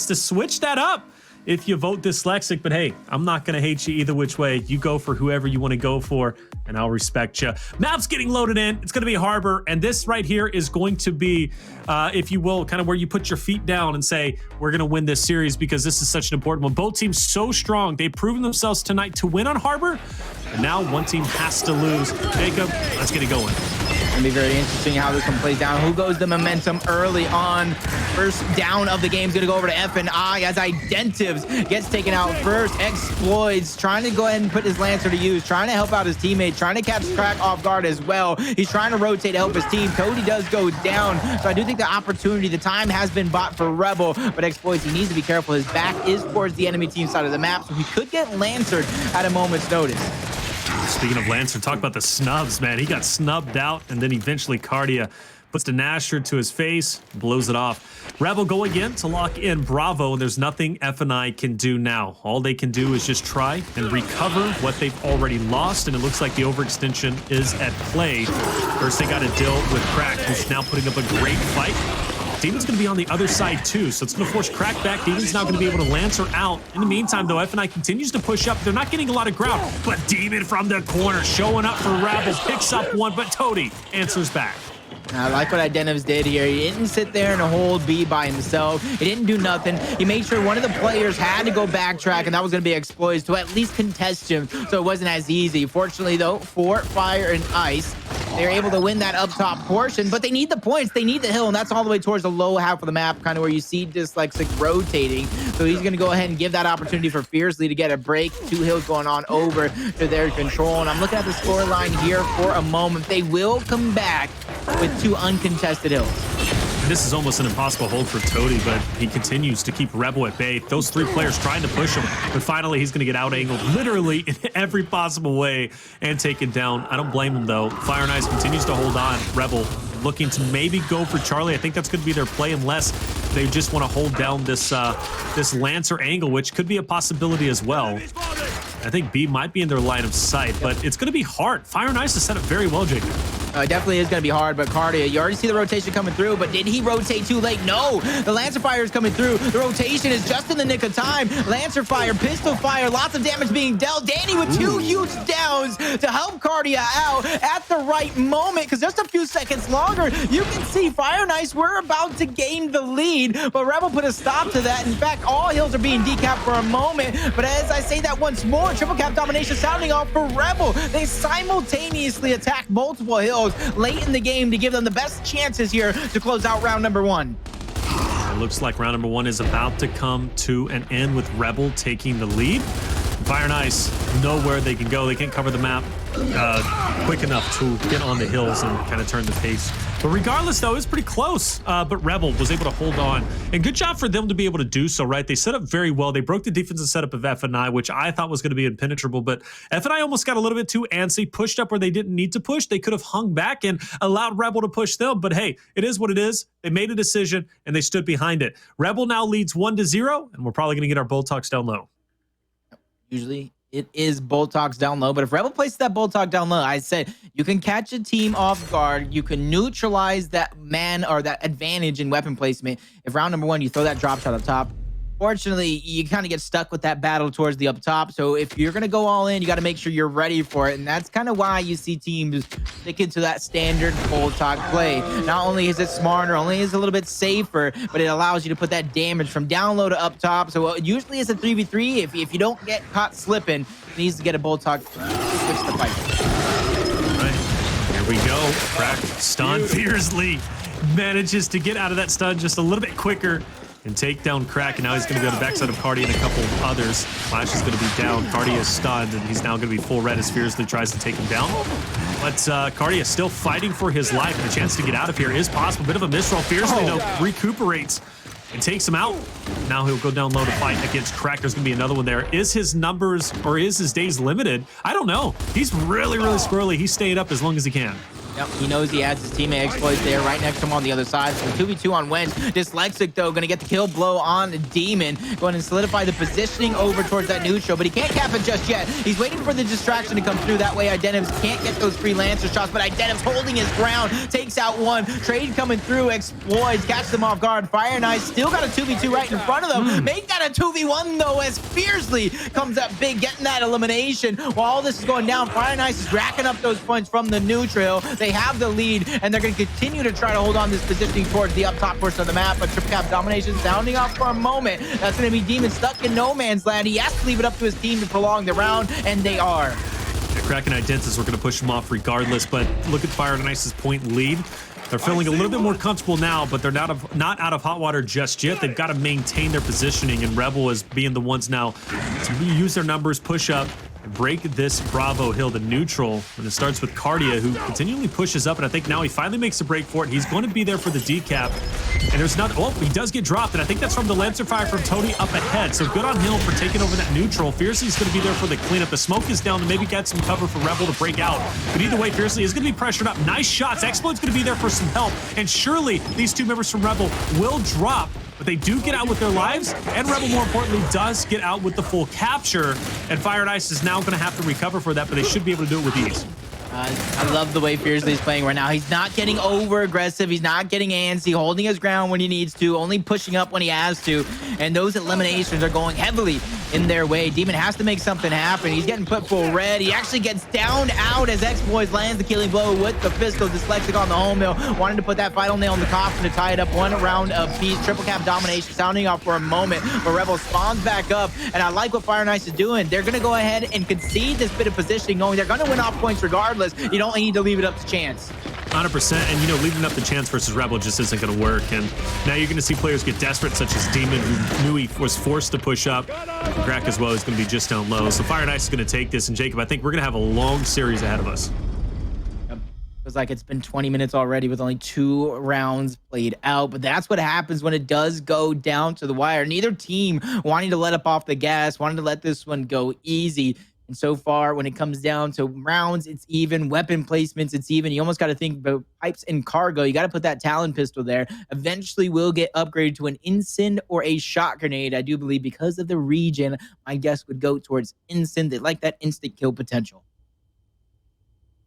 to switch that up if you vote Dyslexic, but hey, I'm not going to hate you either which way. You go for whoever you want to go for, and I'll respect you. Map's getting loaded in. It's going to be Harbor, and this right here is going to be, if you will, kind of where you put your feet down and say, we're going to win this series because this is such an important one. Both teams so strong. They've proven themselves tonight to win on Harbor, and now one team has to lose. Jacob, let's get it going. It's gonna be very interesting how this one plays down. Who goes the momentum early on? First down of the game is gonna go over to F&I as Identivez gets taken out first. Xploidz trying to go ahead and put his Lancer to use, trying to help out his teammate, trying to catch Crack off guard as well. He's trying to rotate to help his team. Toti does go down, so I do think the opportunity, the time has been bought for Rebel, but Xploidz, he needs to be careful. His back is towards the enemy team side of the map, so he could get Lancered at a moment's notice. Speaking of Lancer, talk about the snubs, man. He got snubbed out, and then eventually Kardia puts the Nasher to his face, blows it off. Rebel go again to lock in Bravo, and there's nothing F&I can do now. All they can do is just try and recover what they've already lost, and it looks like the overextension is at play. First, they got to deal with Crack, who's now putting up a great fight. Demon's going to be on the other side, too, so it's going to force Crack back. Demon's now going to be able to Lancer out. In the meantime, though, F&I continues to push up. They're not getting a lot of ground, but Demon from the corner showing up for Rebel, picks up one, but Toti answers back. I like what Identivez did here. He didn't sit there and hold B by himself. He didn't do nothing. He made sure one of the players had to go backtrack, and that was going to be Xploidz to at least contest him, so it wasn't as easy. Fortunately, though, for Fire and Ice, they're able to win that up top portion, but they need the points. They need the hill, and that's all the way towards the low half of the map, kind of where you see Dyslexic rotating. So he's going to go ahead and give that opportunity for Fearzly to get a break. 2 hills going on over to their control, and I'm looking at the scoreline here for a moment. They will come back with 2 uncontested hills. This is almost an impossible hold for Toti, but he continues to keep Rebel at bay. Those 3 players trying to push him, but finally he's going to get out-angled literally in every possible way and taken down. I don't blame him, though. Fire and Ice continues to hold on. Rebel looking to maybe go for Charlie. I think that's going to be their play unless they just want to hold down this this Lancer angle, which could be a possibility as well. I think B might be in their line of sight, but it's going to be hard. Fire and Ice is set up very well, Jacob. It definitely is going to be hard, but Kardia, you already see the rotation coming through, but did he rotate too late? No, the Lancer Fire is coming through. The rotation is just in the nick of time. Lancer Fire, Pistol Fire, lots of damage being dealt. Danny with 2 huge downs to help Kardia out at the right moment, because just a few seconds longer, you can see Fire and Ice were about to gain the lead, but Rebel put a stop to that. In fact, all hills are being decapped for a moment, but as I say that once more, triple cap domination sounding off for Rebel. They simultaneously attack multiple hills late in the game to give them the best chances here to close out round number 1. It looks like round number 1 is about to come to an end with Rebel taking the lead. Fire and Ice know where they can go. They can't cover the map quick enough to get on the hills and kind of turn the pace. But regardless, though, it's pretty close. But Rebel was able to hold on. And good job for them to be able to do so, right? They set up very well. They broke the defensive setup of F&I, which I thought was going to be impenetrable. But F&I almost got a little bit too antsy, pushed up where they didn't need to push. They could have hung back and allowed Rebel to push them. But hey, it is what it is. They made a decision, and they stood behind it. Rebel now leads 1-0, and we're probably going to get our Bull Talks down low. Usually it is Bull Talks down low, but if Rebel places that Bull Talk down low, I said you can catch a team off guard, you can neutralize that man or that advantage in weapon placement. If round number 1 you throw that drop shot up top, fortunately you kind of get stuck with that battle towards the up top. So if you're going to go all in, you got to make sure you're ready for it, and that's kind of why you see teams sticking to that standard Bull Talk play. Not only is it smarter, only is it a little bit safer, but it allows you to put that damage from down low to up top. So usually it's a 3v3. If you don't get caught slipping, it needs to get a Bull Talk to switch the fight. All right, here we go. Crack, stun. Fearzly manages to get out of that stun just a little bit quicker and take down Crack, and now he's going to go to backside of Kardia and a couple of others. Flash is going to be down. Kardia is stunned, and he's now going to be full red as Fearzly tries to take him down. But Kardia is still fighting for his life, and a chance to get out of here is possible. Bit of a misroll. Fearzly, though, recuperates and takes him out. Now he'll go down low to fight against Crack. There's going to be another one there. Is his numbers or is his days limited? I don't know. He's really, really squirrely. He's staying up as long as he can. Yep, he knows he has his teammate Xploidz there right next to him on the other side. So 2v2 on Wench. Dyslexic, though, going to get the kill blow on Demon. Going to solidify the positioning over towards that neutral, but he can't cap it just yet. He's waiting for the distraction to come through. That way, Identivez can't get those free Lancer shots, but Identivez holding his ground, takes out one. Trade coming through. Xploidz catch them off guard. Fire and Ice still got a 2v2 right in front of them. Make that a 2v1, though, as Fearzly comes up big, getting that elimination. While all this is going down, Fire and Ice is racking up those points from the neutral. They have the lead, and they're going to continue to try to hold on this positioning towards the up top portion of the map, but triple cap domination sounding off for a moment. That's going to be Demon stuck in no man's land. He has to leave it up to his team to prolong the round, and they are. Kraken Identivez, we're going to push him off regardless, but look at Fire and Ice's point lead. They're feeling a little bit more comfortable now, but they're not out of hot water just yet. They've got to maintain their positioning, and Rebel is being the ones now to use their numbers, push up, and break this Bravo hill to neutral. And it starts with Kardia, who continually pushes up, and I think now he finally makes a break for it. He's going to be there for the decap. And there's not, oh, he does get dropped, and I think that's from the Lancer fire from Toti up ahead. So good on him for taking over that neutral. Fearzly's going to be there for the cleanup. The smoke is down to maybe get some cover for Rebel to break out. But either way, Fearzly is going to be pressured up. Nice shots. Xploidz going to be there for some help. And surely these two members from Rebel will drop, but they do get out with their lives, and Rebel, more importantly, does get out with the full capture. And Fire and Ice is now going to have to recover for that, but they should be able to do it with ease. I love the way Fearzly is playing right now. He's not getting over aggressive. He's not getting antsy, holding his ground when he needs to, only pushing up when he has to. And those eliminations are going heavily in their way. Demon has to make something happen. He's getting put full red. He actually gets downed out as Xploidz lands the killing blow with the pistol. Dyslexic on the home mill. Wanted to put that final nail in the coffin to tie it up one round of peace. Triple cap domination sounding off for a moment, but Rebel spawns back up. And I like what Fire and Ice is doing. They're going to go ahead and concede this bit of positioning, knowing they're going to win off points regardless. You don't need to leave it up to chance. 100%, and you know, leaving up the chance versus Rebel just isn't going to work. And now you're going to see players get desperate, such as Demon, who knew he was forced to push up. Grak as well is going to be just down low. So Fire and Ice is going to take this, and Jacob, I think we're going to have a long series ahead of us. Feels like it's been 20 minutes already with only 2 rounds played out, but that's what happens when it does go down to the wire. Neither team wanting to let up off the gas, wanting to let this one go easy. And so far, when it comes down to rounds, it's even. Weapon placements, it's even. You almost got to think about pipes and cargo. You got to put that Talon pistol there. Eventually, will get upgraded to an Incend or a shot grenade. I do believe because of the region, my guess would go towards Incend. They like that instant kill potential.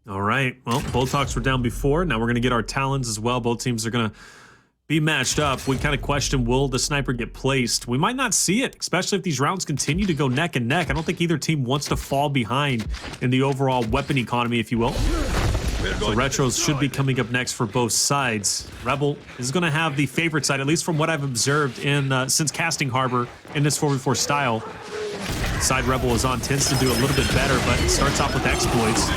All right. Well, both talks were down before. Now we're going to get our Talons as well. Both teams are going to be matched up. We kind of question, will the sniper get placed? We might not see it, especially if these rounds continue to go neck and neck. I don't think either team wants to fall behind in the overall weapon economy, if you will. So retros should be coming up next for both sides. Rebel is going to have the favorite side, at least from what I've observed in since Casting Harbor in this 4v4 style. Side Rebel is on, tends to do a little bit better, but it starts off with Xploidz.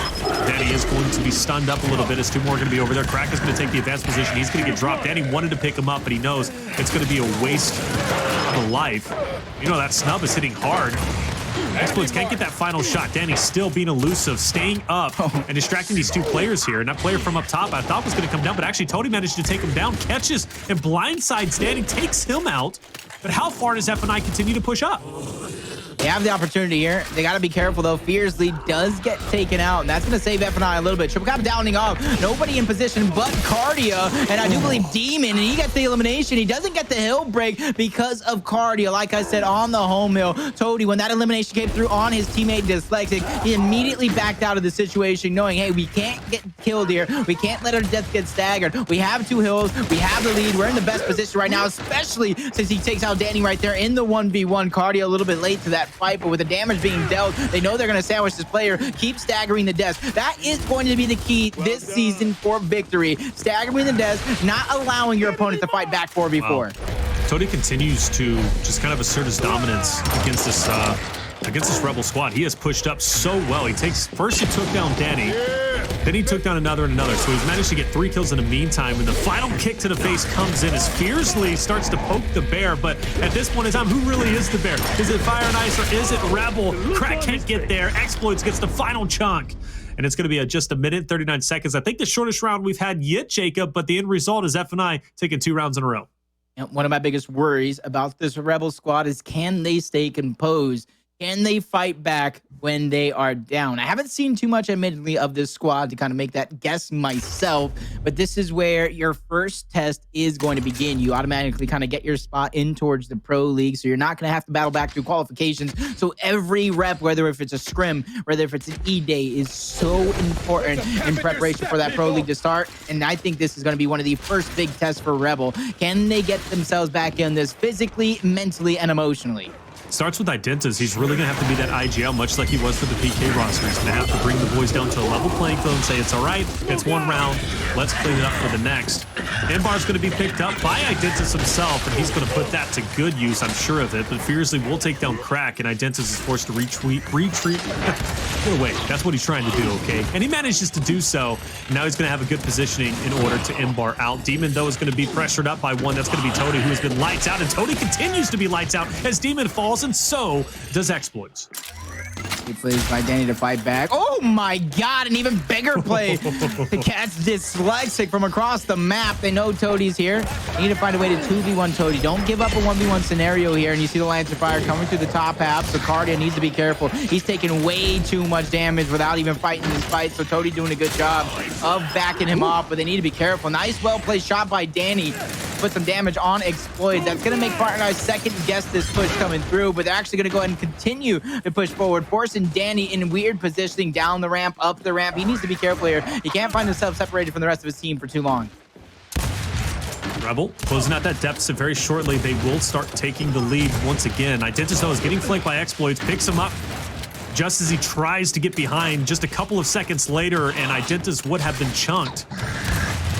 Danny is going to be stunned up a little bit as 2 more are going to be over there. Krak is going to take the advanced position. He's going to get dropped. Danny wanted to pick him up, but he knows it's going to be a waste of a life. You know, that snub is hitting hard. Xploidz can't get that final shot. Danny still being elusive, staying up and distracting these 2 players here. And that player from up top I thought was going to come down, but actually Toti managed to take him down, catches and blindsides Danny, takes him out. But how far does F&I continue to push up? They have the opportunity here. They got to be careful, though. Fearzly does get taken out, and that's going to save F&I a little bit. Triple cap downing off. Nobody in position but Kardia, and I do believe Demon, and he gets the elimination. He doesn't get the hill break because of Kardia. Like I said, on the home mill, Toti, when that elimination came through on his teammate Dyslexic, he immediately backed out of the situation, knowing, hey, we can't get killed here. We can't let our death get staggered. We have 2 hills. We have the lead. We're in the best position right now, especially since he takes out Danny right there in the 1v1. Kardia a little bit late to that fight, but with the damage being dealt, they know they're going to sandwich this player, keep staggering the desk. That is going to be the key this season for victory. Staggering the desk, not allowing your opponent to fight back 4v4. Wow. Toti continues to just kind of assert his dominance against this Rebel squad. He has pushed up so well. First he took down Danny, then he took down another and another. So he's managed to get 3 kills in the meantime, and the final kick to the face comes in as Fearzly starts to poke the bear. But at this point in time, who really is the bear? Is it Fire and Ice or is it Rebel? Krak can't get there. Xploidz gets the final chunk. And it's going to be just a minute, 39 seconds. I think the shortest round we've had yet, Jacob, but the end result is F&I taking 2 rounds in a row. One of my biggest worries about this Rebel squad is, can they stay composed? Can they fight back when they are down? I haven't seen too much, admittedly, of this squad to kind of make that guess myself, but this is where your first test is going to begin. You automatically kind of get your spot in towards the Pro League, so you're not going to have to battle back through qualifications. So every rep, whether if it's a scrim, whether if it's an E-Day, is so important in preparation for that Pro League to start, and I think this is going to be one of the first big tests for Rebel. Can they get themselves back in this physically, mentally, and emotionally? Starts with Identivez. He's really going to have to be that IGL, much like he was for the PK roster. He's going to have to bring the boys down to a level playing field and say, it's all right, it's one round, let's clean it up for the next. Inbar's going to be picked up by Identivez himself, and he's going to put that to good use, I'm sure of it. But Fearzly will take down Crack, and Identivez is forced to retreat. Get away. That's what he's trying to do, okay? And he manages to do so. Now he's going to have a good positioning in order to Inbar out. Demon, though, is going to be pressured up by one. That's going to be Toti, who has been lights out, and Toti continues to be lights out as Demon falls, and so does Xploidz. He plays by Danny to fight back. Oh my God, an even bigger play to catch Dyslexic from across the map. They know Toti's here. They need to find a way to 2v1 Toti. Don't give up a 1v1 scenario here. And you see the Lancer Fire coming through the top half, so Kardia needs to be careful. He's taking way too much damage without even fighting this fight, so Toti doing a good job of backing him off, but they need to be careful. Nice, well-placed shot by Danny. Put some damage on Xploidz. That's going to make Partner second guess this push coming through, but they're actually going to go ahead and continue to push forward, forcing Danny in weird positioning down the ramp, up the ramp. He needs to be careful here. He can't find himself separated from the rest of his team for too long. Rebel closing out that deficit very shortly. They will start taking the lead once again. Identivez is getting flanked by Xploidz, picks him up just as he tries to get behind. Just a couple of seconds later, and Identivez would have been chunked.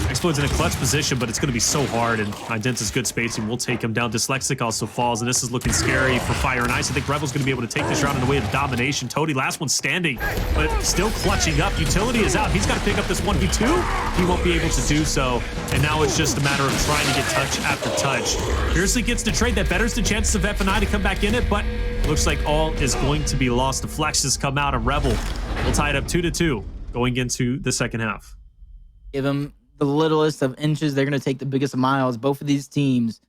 Xploidz in a clutch position, but it's going to be so hard, and Identivez good spacing will take him down. Dyslexic also falls, and this is looking scary for Fire and Ice. I think Rebel's going to be able to take this round in a way of domination. Toti, last one standing, but still clutching up. Utility is out. He's got to pick up this 1v2. He won't be able to do so, and now it's just a matter of trying to get touch after touch. Fearzly gets the trade. That betters the chances of F&I to come back in it, but looks like all is going to be lost. The flexes come out, and Rebel will tie it up 2-2 going into the second half. Give him the littlest of inches, they're going to take the biggest of miles. Both of these teams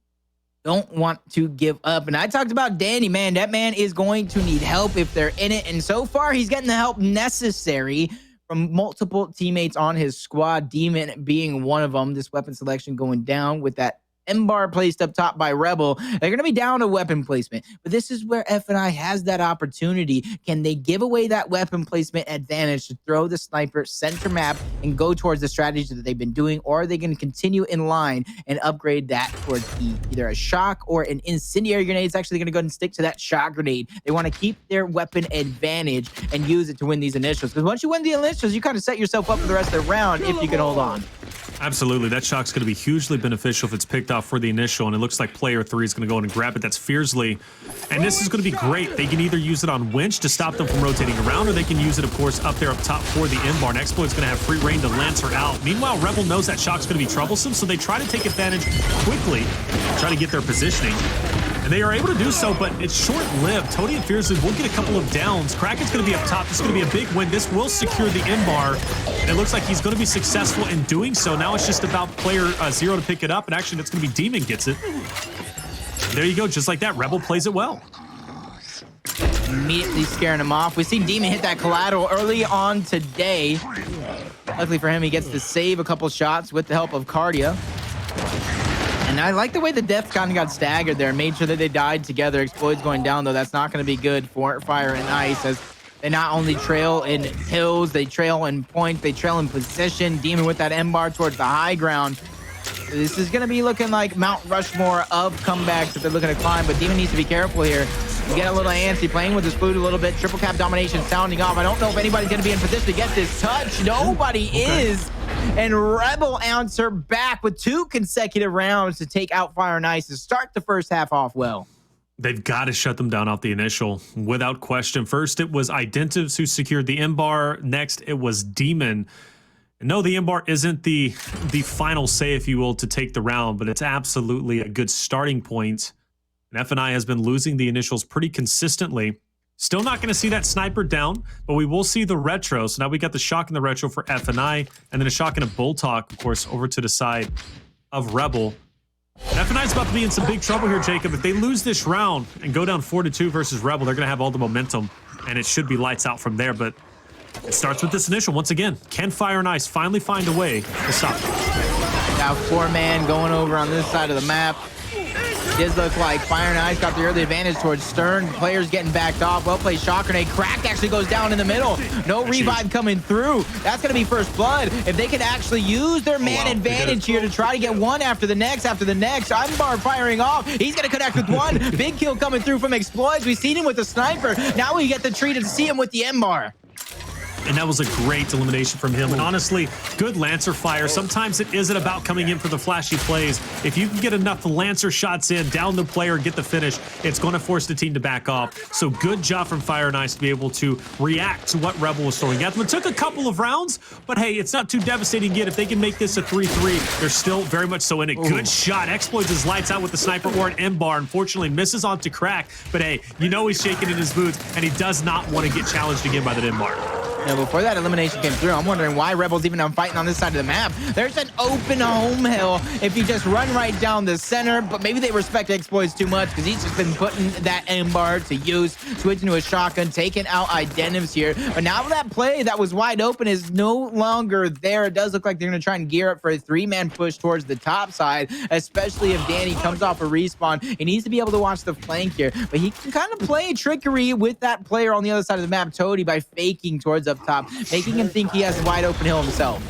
don't want to give up. And I talked about Danny, man. That man is going to need help if they're in it. And so far, he's getting the help necessary from multiple teammates on his squad, Demon being one of them. This weapon selection going down with that M-bar placed up top by Rebel. They're going to be down to weapon placement, but this is where F&I has that opportunity. Can they give away that weapon placement advantage to throw the sniper center map and go towards the strategy that they've been doing, or are they going to continue in line and upgrade that towards either a shock or an incendiary grenade? It's actually going to go ahead and stick to that shock grenade. They want to keep their weapon advantage and use it to win these initials, because once you win the initials, you kind of set yourself up for the rest of the round if you can hold on. Absolutely. That shock's going to be hugely beneficial if it's picked off for the initial, and it looks like player 3 is going to go in and grab it. That's Fearzly. And this is going to be great. They can either use it on Winch to stop them from rotating around, or they can use it, of course, up there up top for the M-bar. And Xploidz is going to have free reign to Lancer out. Meanwhile, Rebel knows that shock's going to be troublesome, so they try to take advantage quickly, try to get their positioning. And they are able to do so, but it's short-lived. Toti and Fearzly will get a couple of downs. Kraken's going to be up top. This is going to be a big win. This will secure the M-bar, and it looks like he's going to be successful in doing so. Now it's just about player 0 to pick it up, and actually that's going to be Demon gets it. There you go, just like that. Rebel plays it well. Immediately scaring him off. We see Demon hit that collateral early on today. Luckily for him, he gets to save a couple shots with the help of Kardia. And I like the way the death kind of got staggered there. Made sure that they died together. Xploidz going down, though. That's not going to be good for Fire and Ice, as they not only trail in kills, they trail in points, they trail in position. Demon with that M-bar towards the high ground. So this is going to be looking like Mount Rushmore of comebacks that they're looking to climb, but Demon needs to be careful here. You get a little antsy, playing with his food a little bit. Triple cap domination sounding off. I don't know if anybody's going to be in position to get this touch. Nobody is. And Rebel answer back with 2 consecutive rounds to take out Fire and Ice to start the first half off well. They've got to shut them down off the initial, without question. First, it was Identivez who secured the M-bar. Next, it was Demon. And no, the M-bar isn't the final say, if you will, to take the round, but it's absolutely a good starting point. And F&I has been losing the initials pretty consistently. Still not going to see that sniper down, but we will see the retro. So now we got the shock and the retro for F&I, and then a shock and a bull talk, of course, over to the side of Rebel. F9's about to be in some big trouble here, Jacob. If they lose this round and go down 4-2 versus Rebel, they're going to have all the momentum, and it should be lights out from there. But it starts with this initial. Once again, can Fire and Ice finally find a way to stop them? Now 4-man going over on this side of the map. It does look like Fire and Ice got the early advantage towards Stern. Players getting backed off. Well played shot grenade. Cracked actually goes down in the middle. No revive coming through. That's going to be first blood. If they could actually use their man advantage here to try to get one after the next. Embar firing off. He's going to connect with one. Big kill coming through from Xploidz. We've seen him with the sniper. Now we get the treat to see him with the Embar. And that was a great elimination from him. And honestly, good Lancer fire. Sometimes it isn't about coming in for the flashy plays. If you can get enough Lancer shots in, down the player, get the finish, it's going to force the team to back off. So good job from Fire and Ice to be able to react to what Rebel was throwing at them. It took a couple of rounds, but hey, it's not too devastating yet. If they can make this a 3-3, they're still very much so in it. Good shot. Xploidz his lights out with the sniper or an M-bar. Unfortunately, misses onto Crack. But hey, you know he's shaking in his boots, and he does not want to get challenged again by that M-bar. Now, before that elimination came through, I'm wondering why Rebel's even fighting on this side of the map. There's an open home hill if you just run right down the center, but maybe they respect Xploidz too much because he's just been putting that M-bar to use, switching to a shotgun, taking out Identivez here. But now that play that was wide open is no longer there. It does look like they're going to try and gear up for a 3-man push towards the top side, especially if Danny comes off a respawn. He needs to be able to watch the flank here, but he can kind of play trickery with that player on the other side of the map, Toti, by faking towards up top, making him think he has a wide open hill himself.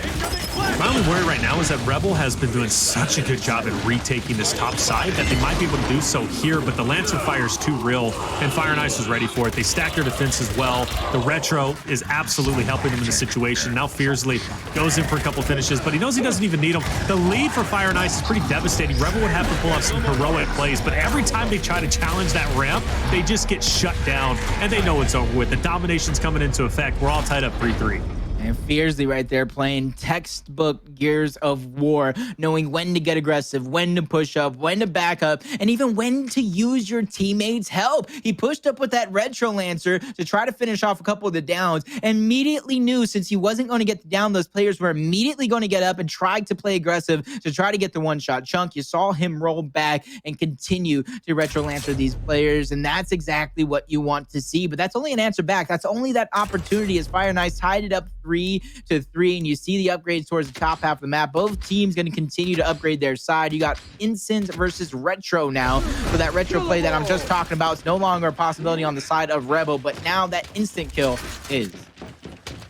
My only worry right now is that Rebel has been doing such a good job at retaking this top side that they might be able to do so here, but the Lancer fire is too real, and Fire and Ice is ready for it. They stack their defense as well. The retro is absolutely helping them in the situation. Now Fearzly goes in for a couple finishes, but he knows he doesn't even need them. The lead for Fire and Ice is pretty devastating. Rebel would have to pull off some heroic plays, but every time they try to challenge that ramp, they just get shut down, and they know it's over with. The domination's coming into effect. We're all tied up 3-3. And Fearzly right there playing textbook Gears of War, knowing when to get aggressive, when to push up, when to back up, and even when to use your teammates' help. He pushed up with that Retro Lancer to try to finish off a couple of the downs, and immediately knew since he wasn't going to get down, those players were immediately going to get up and try to play aggressive to try to get the one-shot chunk. You saw him roll back and continue to Retro Lancer these players, and that's exactly what you want to see. But that's only an answer back. That's only that opportunity as Fire and Ice tied it up 3-3, and you see the upgrades towards the top half of the map. Both teams going to continue to upgrade their side. You got Instant versus Retro now. So that Retro play that I'm just talking about is no longer a possibility on the side of Rebel, but now that instant kill is.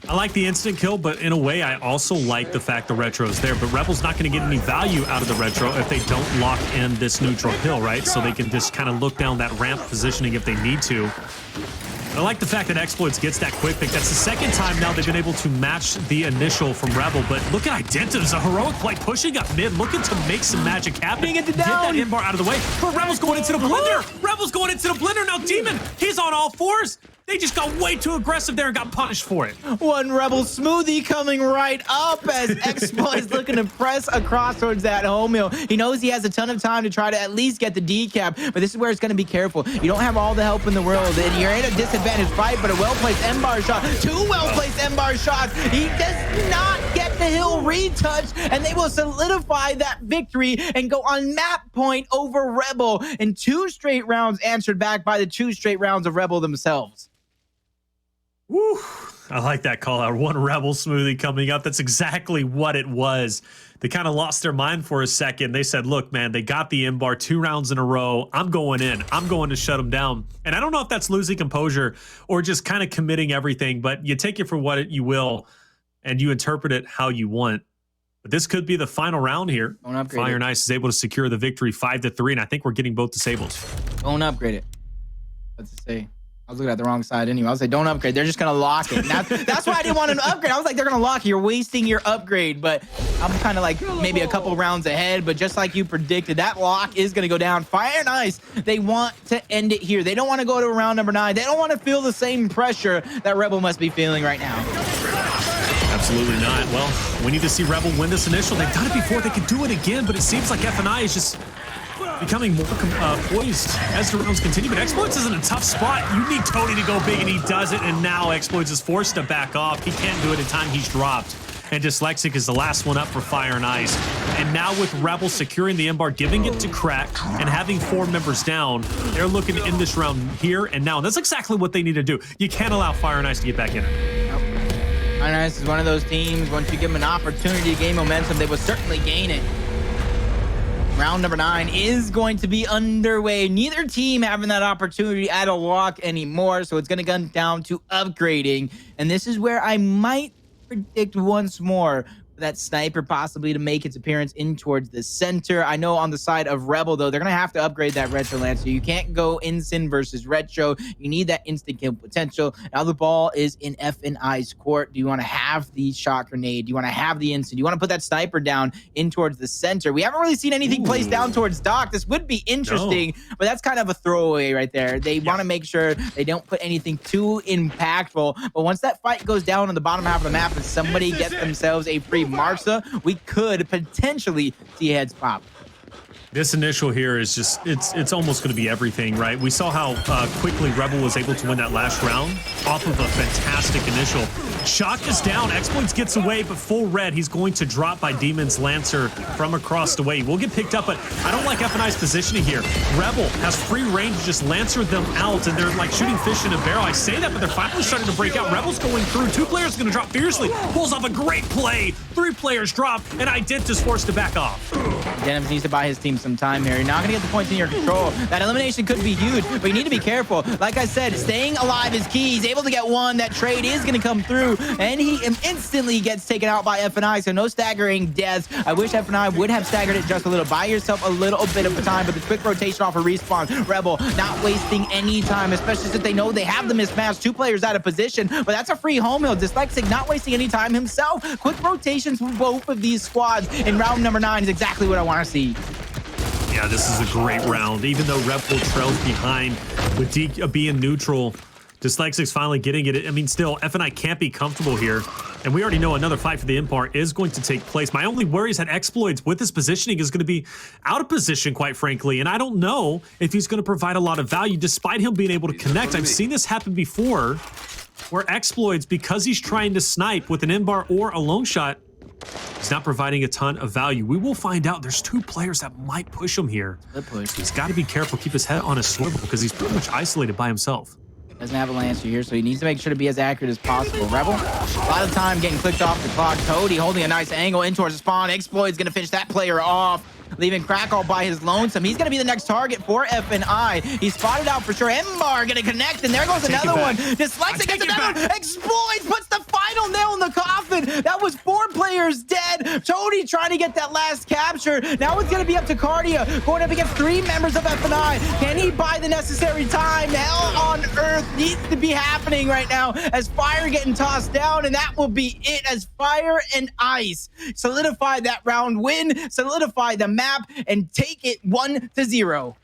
I like the instant kill, but in a way, I also like the fact the Retro is there. But Rebel's not going to get any value out of the Retro if they don't lock in this neutral hill, right? So they can just kind of look down that ramp positioning if they need to. I like the fact that Xploidz gets that quick pick. That's the second time now they've been able to match the initial from Rebel. But look at Identivez, a heroic play, pushing up mid, looking to make some magic happen. Get that in-bar out of the way. But Rebel's going into the blender. Rebel's going into the blender. Now Demon, he's on all fours. They just got way too aggressive there and got punished for it. One Rebel smoothie coming right up as Xploidz looking to press across towards that home hill. He knows he has a ton of time to try to at least get the decap, but this is where it's going to be careful. You don't have all the help in the world, and you're in a disadvantaged fight, but a well-placed M-bar shot, two well-placed M-bar shots. He does not get the hill retouched, and they will solidify that victory and go on map point over Rebel in 2 straight rounds, answered back by the 2 straight rounds of Rebel themselves. Woo, I like that call out. One Rebel smoothie coming up. That's exactly what it was. They kind of lost their mind for a second. They said, look, man, they got the M-bar 2 rounds in a row. I'm going in. I'm going to shut them down. And I don't know if that's losing composure or just kind of committing everything, but you take it for what you will and you interpret it how you want. But this could be the final round here. Fire and Ice is able to secure the victory 5-3, and I think we're getting both disables. Don't upgrade it. What's it say? I was looking at the wrong side anyway. I was like, don't upgrade. They're just going to lock it. That's why I didn't want them to upgrade. I was like, they're going to lock it. You're wasting your upgrade. But I'm kind of like maybe a couple rounds ahead. But just like you predicted, that lock is going to go down. Fire and Ice, they want to end it here. They don't want to go to round number 9. They don't want to feel the same pressure that Rebel must be feeling right now. Absolutely not. Well, we need to see Rebel win this initial. They've done it before. They could do it again. But it seems like F9 is just becoming more poised as the rounds continue. But Xploidz is in a tough spot. You need Toti to go big, and he does it. And now Xploidz is forced to back off. He can't do it in time. He's dropped. and Dyslexic is the last one up for Fire and Ice. And now with Rebel securing the M-bar, giving it to Crack, and having 4 members down, they're looking to end this round here and now. And that's exactly what they need to do. You can't allow Fire and Ice to get back in it. Fire and Ice is one of those teams, once you give them an opportunity to gain momentum, they will certainly gain it. Round number 9 is going to be underway. Neither team having that opportunity at a lock anymore, so it's going to come down to upgrading. And this is where I might predict once more for that sniper possibly to make its appearance in towards the center. I know on the side of Rebel, though, they're going to have to upgrade that Retro Lancer. You can't go Ensign versus Retro. You need that instant kill potential. Now the ball is in FNI's court. Do you want to have the shot grenade? Do you want to have the Ensign? Do you want to put that sniper down in towards the center? We haven't really seen anything placed down towards Doc. This would be interesting, but that's kind of a throwaway right there. They want to make sure they don't put anything too impactful. But once that fight goes down on the bottom half of the map and somebody gets themselves a free Marsa, we could potentially see heads pop. This initial here is just, it's almost going to be everything, right? We saw how quickly Rebel was able to win that last round off of a fantastic initial. Shock is down. Xploidz gets away, but full red. He's going to drop by Demon's Lancer from across the way. We'll get picked up, but I don't like FNI's positioning here. Rebel has free range to just Lancer them out, and they're like shooting fish in a barrel. I say that, but they're finally starting to break out. Rebel's going through. 2 players going to drop Fearzly. Pulls off a great play. 3 players drop, and Identivez forced to back off. Identivez needs to buy his team some time here. You're not going to get the points in your control. That elimination could be huge, but you need to be careful. Like I said, staying alive is key. He's able to get one. That trade is going to come through, and he instantly gets taken out by FNI, so no staggering deaths. I wish FNI would have staggered it just a little. Buy yourself a little bit of time, but the quick rotation off a respawn. Rebel not wasting any time, especially since they know they have the mismatch. 2 players out of position, but that's a free home hill. Dyslexic not wasting any time himself. Quick rotations for both of these squads in round number 9 is exactly what I want to see. Yeah, this is a great round. Even though Rebel trails behind with D being neutral, Dyslexic's finally getting it. I mean, still, FNI can't be comfortable here. And we already know another fight for the Empire is going to take place. My only worry is that Xploidz, with his positioning, is going to be out of position, quite frankly. And I don't know if he's going to provide a lot of value, despite him being able to connect. I've seen this happen before, where Xploidz, because he's trying to snipe with an M-bar or a lone shot, he's not providing a ton of value. We will find out. There's 2 players that might push him here. Good push. He's got to be careful, keep his head on a swivel, because he's pretty much isolated by himself. Doesn't have a Lancer here, so he needs to make sure to be as accurate as possible. Rebel, a lot of time getting clicked off the clock. Toti holding a nice angle in towards the spawn. Xploidz going to finish that player off, leaving Crack all by his lonesome. He's going to be the next target for FNI. He's spotted out for sure. M-bar going to connect, and there goes another one. Dyslexic gets another one. Xploidz puts the final nail in the coffin. That was 4 players dead. Toti trying to get that last capture. Now it's going to be up to Kardia, going up against 3 members of FNI. Can he buy the necessary time? Hell on earth needs to be happening right now as Fire getting tossed down, and that will be it as Fire and Ice solidify that round win, solidify the map, and take it 1-0.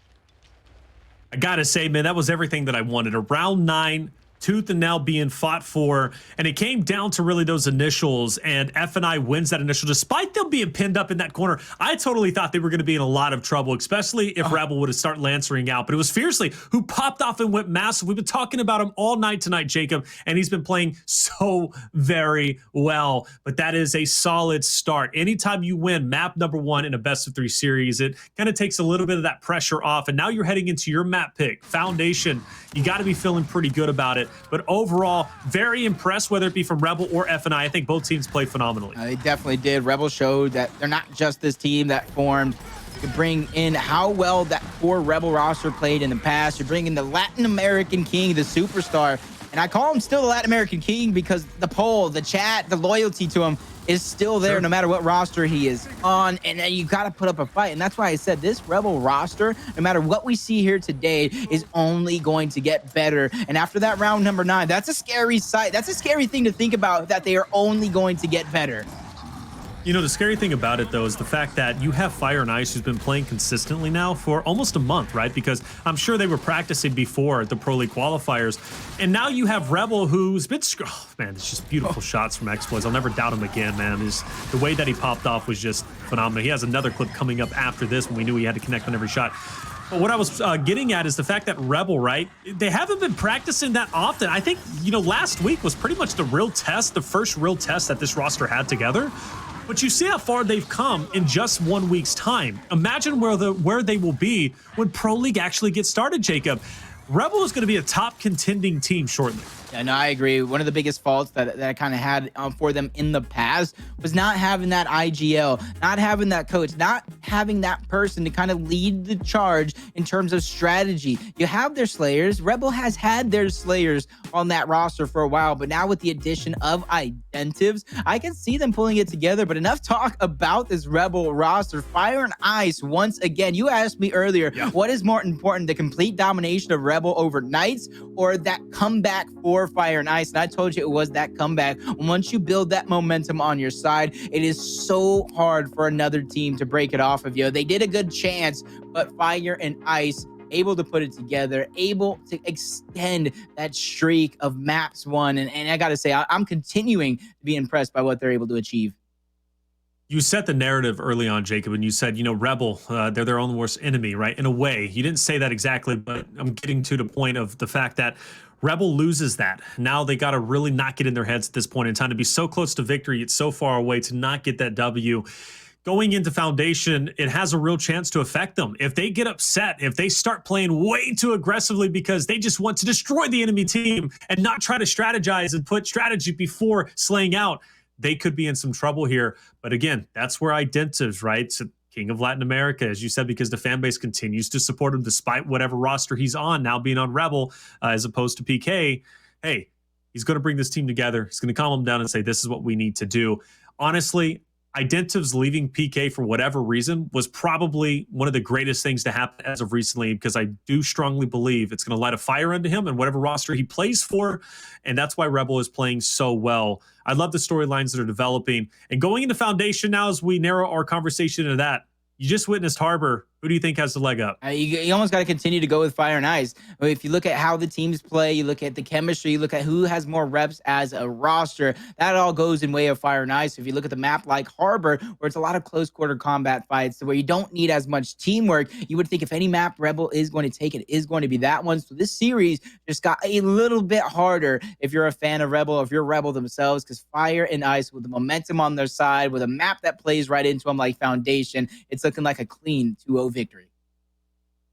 I gotta say, man, that was everything that I wanted. A round 9, tooth and nail being fought for, and it came down to really those initials, and FNI wins that initial despite them being pinned up in that corner. I totally thought they were going to be in a lot of trouble, especially if Rebel would have started lancering out, but it was Fearzly who popped off and went massive. We've been talking about him all night tonight, Jacob, and he's been playing so very well, but that is a solid start. Anytime you win map number 1 in a best of 3 series, it kind of takes a little bit of that pressure off, and now you're heading into your map pick, Foundation. You got to be feeling pretty good about it. But overall, very impressed, whether it be from Rebel or FNI. I think both teams played phenomenally. They definitely did. Rebel showed that they're not just this team that formed to bring in how well that core Rebel roster played in the past. You're bringing the Latin American king, the superstar. And I call him still the Latin American king because the poll, the chat, the loyalty to him is still there no matter what roster he is on, and you got to put up a fight. And that's why I said this Rebel roster, no matter what we see here today, is only going to get better. And after that round number 9, that's a scary sight. That's a scary thing to think about, that they are only going to get better. You know, the scary thing about it, though, is the fact that you have Fire and Ice who's been playing consistently now for almost a month, right? Because I'm sure they were practicing before the Pro League qualifiers. And now you have Rebel who's been... Oh, man, it's just beautiful shots from Xploidz. I'll never doubt him again, man. The way that he popped off was just phenomenal. He has another clip coming up after this when we knew he had to connect on every shot. But what I was getting at is the fact that Rebel, right? They haven't been practicing that often. I think, you know, last week was pretty much the real test, the first real test that this roster had together. But you see how far they've come in just 1 week's time. Imagine where they will be when Pro League actually gets started, Jacob. Rebel is going to be a top contending team shortly. Yeah, no, I agree. One of the biggest faults that I kind of had for them in the past was not having that IGL, not having that coach, not having that person to kind of lead the charge in terms of strategy. You have their Slayers. Rebel has had their Slayers on that roster for a while, but now with the addition of Identivez, I can see them pulling it together. But enough talk about this Rebel roster. Fire and Ice, once again. You asked me earlier, what is more important, the complete domination of Rebel over Knights or that comeback for Fire and Ice? And I told you it was that comeback. Once you build that momentum on your side, it is so hard for another team to break it off of you. They did a good chance, but Fire and Ice able to put it together, able to extend that streak of maps won. And I got to say, I'm continuing to be impressed by what they're able to achieve. You set the narrative early on, Jacob, and you said, you know, Rebel, they're their own worst enemy, right? In a way, you didn't say that exactly, but I'm getting to the point of the fact that Rebel loses that. Now they got to really not get in their heads at this point in time to be so close to victory. It's so far away to not get that W. Going into Foundation, it has a real chance to affect them. If they get upset, if they start playing way too aggressively because they just want to destroy the enemy team and not try to strategize and put strategy before slaying out, they could be in some trouble here. But again, that's where Identivez, right? So King of Latin America, as you said, because the fan base continues to support him despite whatever roster he's on, now being on Rebel as opposed to PK. Hey, he's going to bring this team together. He's going to calm them down and say, this is what we need to do. Honestly, Identivez leaving PK for whatever reason was probably one of the greatest things to happen as of recently, because I do strongly believe it's going to light a fire under him and whatever roster he plays for. And that's why Rebel is playing so well. I love the storylines that are developing. And going into Foundation now, as we narrow our conversation into that, you just witnessed Harbor. Who do you think has the leg up? You almost got to continue to go with Fire and Ice. If you look at how the teams play, you look at the chemistry, you look at who has more reps as a roster, that all goes in way of Fire and Ice. If you look at the map like Harbor, where it's a lot of close quarter combat fights, where you don't need as much teamwork, you would think if any map Rebel is going to take, it is going to be that one. So this series just got a little bit harder if you're a fan of Rebel, if you're Rebel themselves, because Fire and Ice, with the momentum on their side, with a map that plays right into them like Foundation, it's looking like a clean 2-0 victory.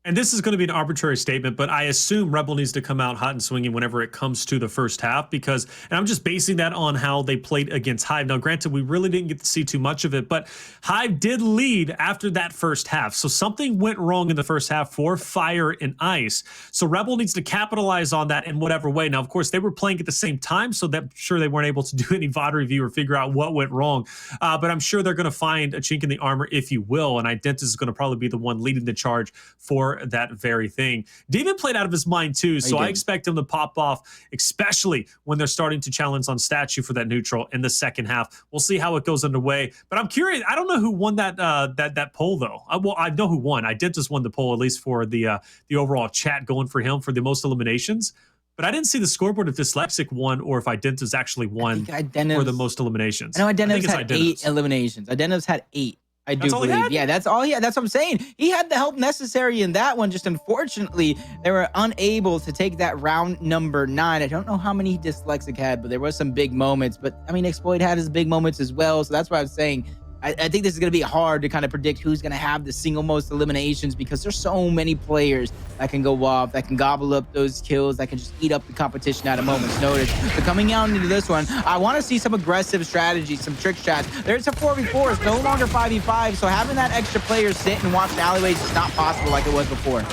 And this is going to be an arbitrary statement, but I assume Rebel needs to come out hot and swinging whenever it comes to the first half, because, and I'm just basing that on how they played against Hive. Now, granted, we really didn't get to see too much of it, but Hive did lead after that first half. So something went wrong in the first half for Fire and Ice. So Rebel needs to capitalize on that in whatever way. Now, of course, they were playing at the same time, so I'm sure they weren't able to do any VOD review or figure out what went wrong. But I'm sure they're going to find a chink in the armor, if you will, and Identivez is going to probably be the one leading the charge for that very thing. Demon played out of his mind too, so I expect him to pop off, especially when they're starting to challenge on statue for that neutral in the second half. We'll see how it goes underway. But I'm curious. I don't know who won that poll though. Well, I know who won. Identivez won the poll, at least for the overall chat going for him for the most eliminations. But I didn't see the scoreboard if Dyslexic won or if Identivez actually won for the most eliminations. I know Identivez had 8 eliminations. Identivez had 8. I do believe. Yeah, that's all. Yeah, that's what I'm saying. He had the help necessary in that one. Just unfortunately, they were unable to take that round number 9. I don't know how many Dyslexic had, but there was some big moments. But I mean, Xploidz had his big moments as well. So that's why I was saying I think this is going to be hard to kind of predict who's going to have the single most eliminations, because there's so many players that can go off, that can gobble up those kills, that can just eat up the competition at a moment's notice. So coming out into this one, I want to see some aggressive strategies, some trick shots. There's a 4v4, it's no longer 5v5, so having that extra player sit and watch the alleyways is not possible like it was before.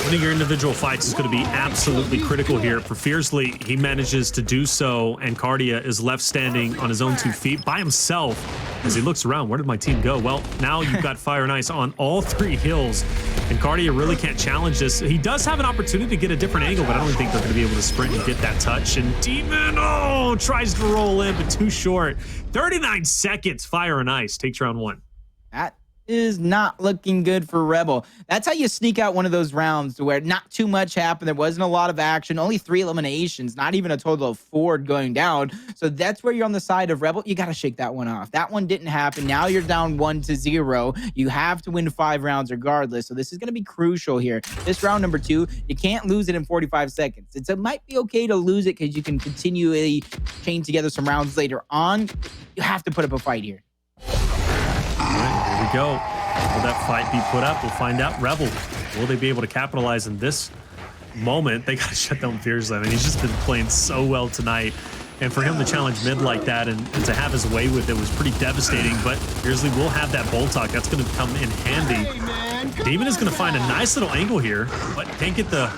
Winning your individual fights is going to be absolutely critical here. For Fearzly, he manages to do so, and Kardia is left standing on his own 2 feet by himself as he looks around. Where did my team go? Well, now you've got Fire and Ice on all 3 hills, and Kardia really can't challenge this. He does have an opportunity to get a different angle, but I don't think they're going to be able to sprint and get that touch. And Demon, tries to roll in, but too short. 39 seconds, Fire and Ice takes round 1. is not looking good for Rebel. That's how you sneak out one of those rounds to where not too much happened. There wasn't a lot of action, only 3 eliminations, not even a total of 4 going down. So that's where you're on the side of Rebel. You got to shake that one off. That one didn't happen. Now you're down 1-0. You have to win 5 rounds regardless. So this is going to be crucial here. This round number 2, you can't lose it in 45 seconds. It might be okay to lose it because you can continually chain together some rounds later on. You have to put up a fight here. All right, here we go. Will that fight be put up? We'll find out. Rebel, will they be able to capitalize in this moment? They got to shut down Fearzly. I mean, he's just been playing so well tonight. And for him to challenge mid like that and to have his way with it was pretty devastating. But Fearzly will have that bolt talk. That's going to come in handy. Demon is going to find a nice little angle here, but can't get the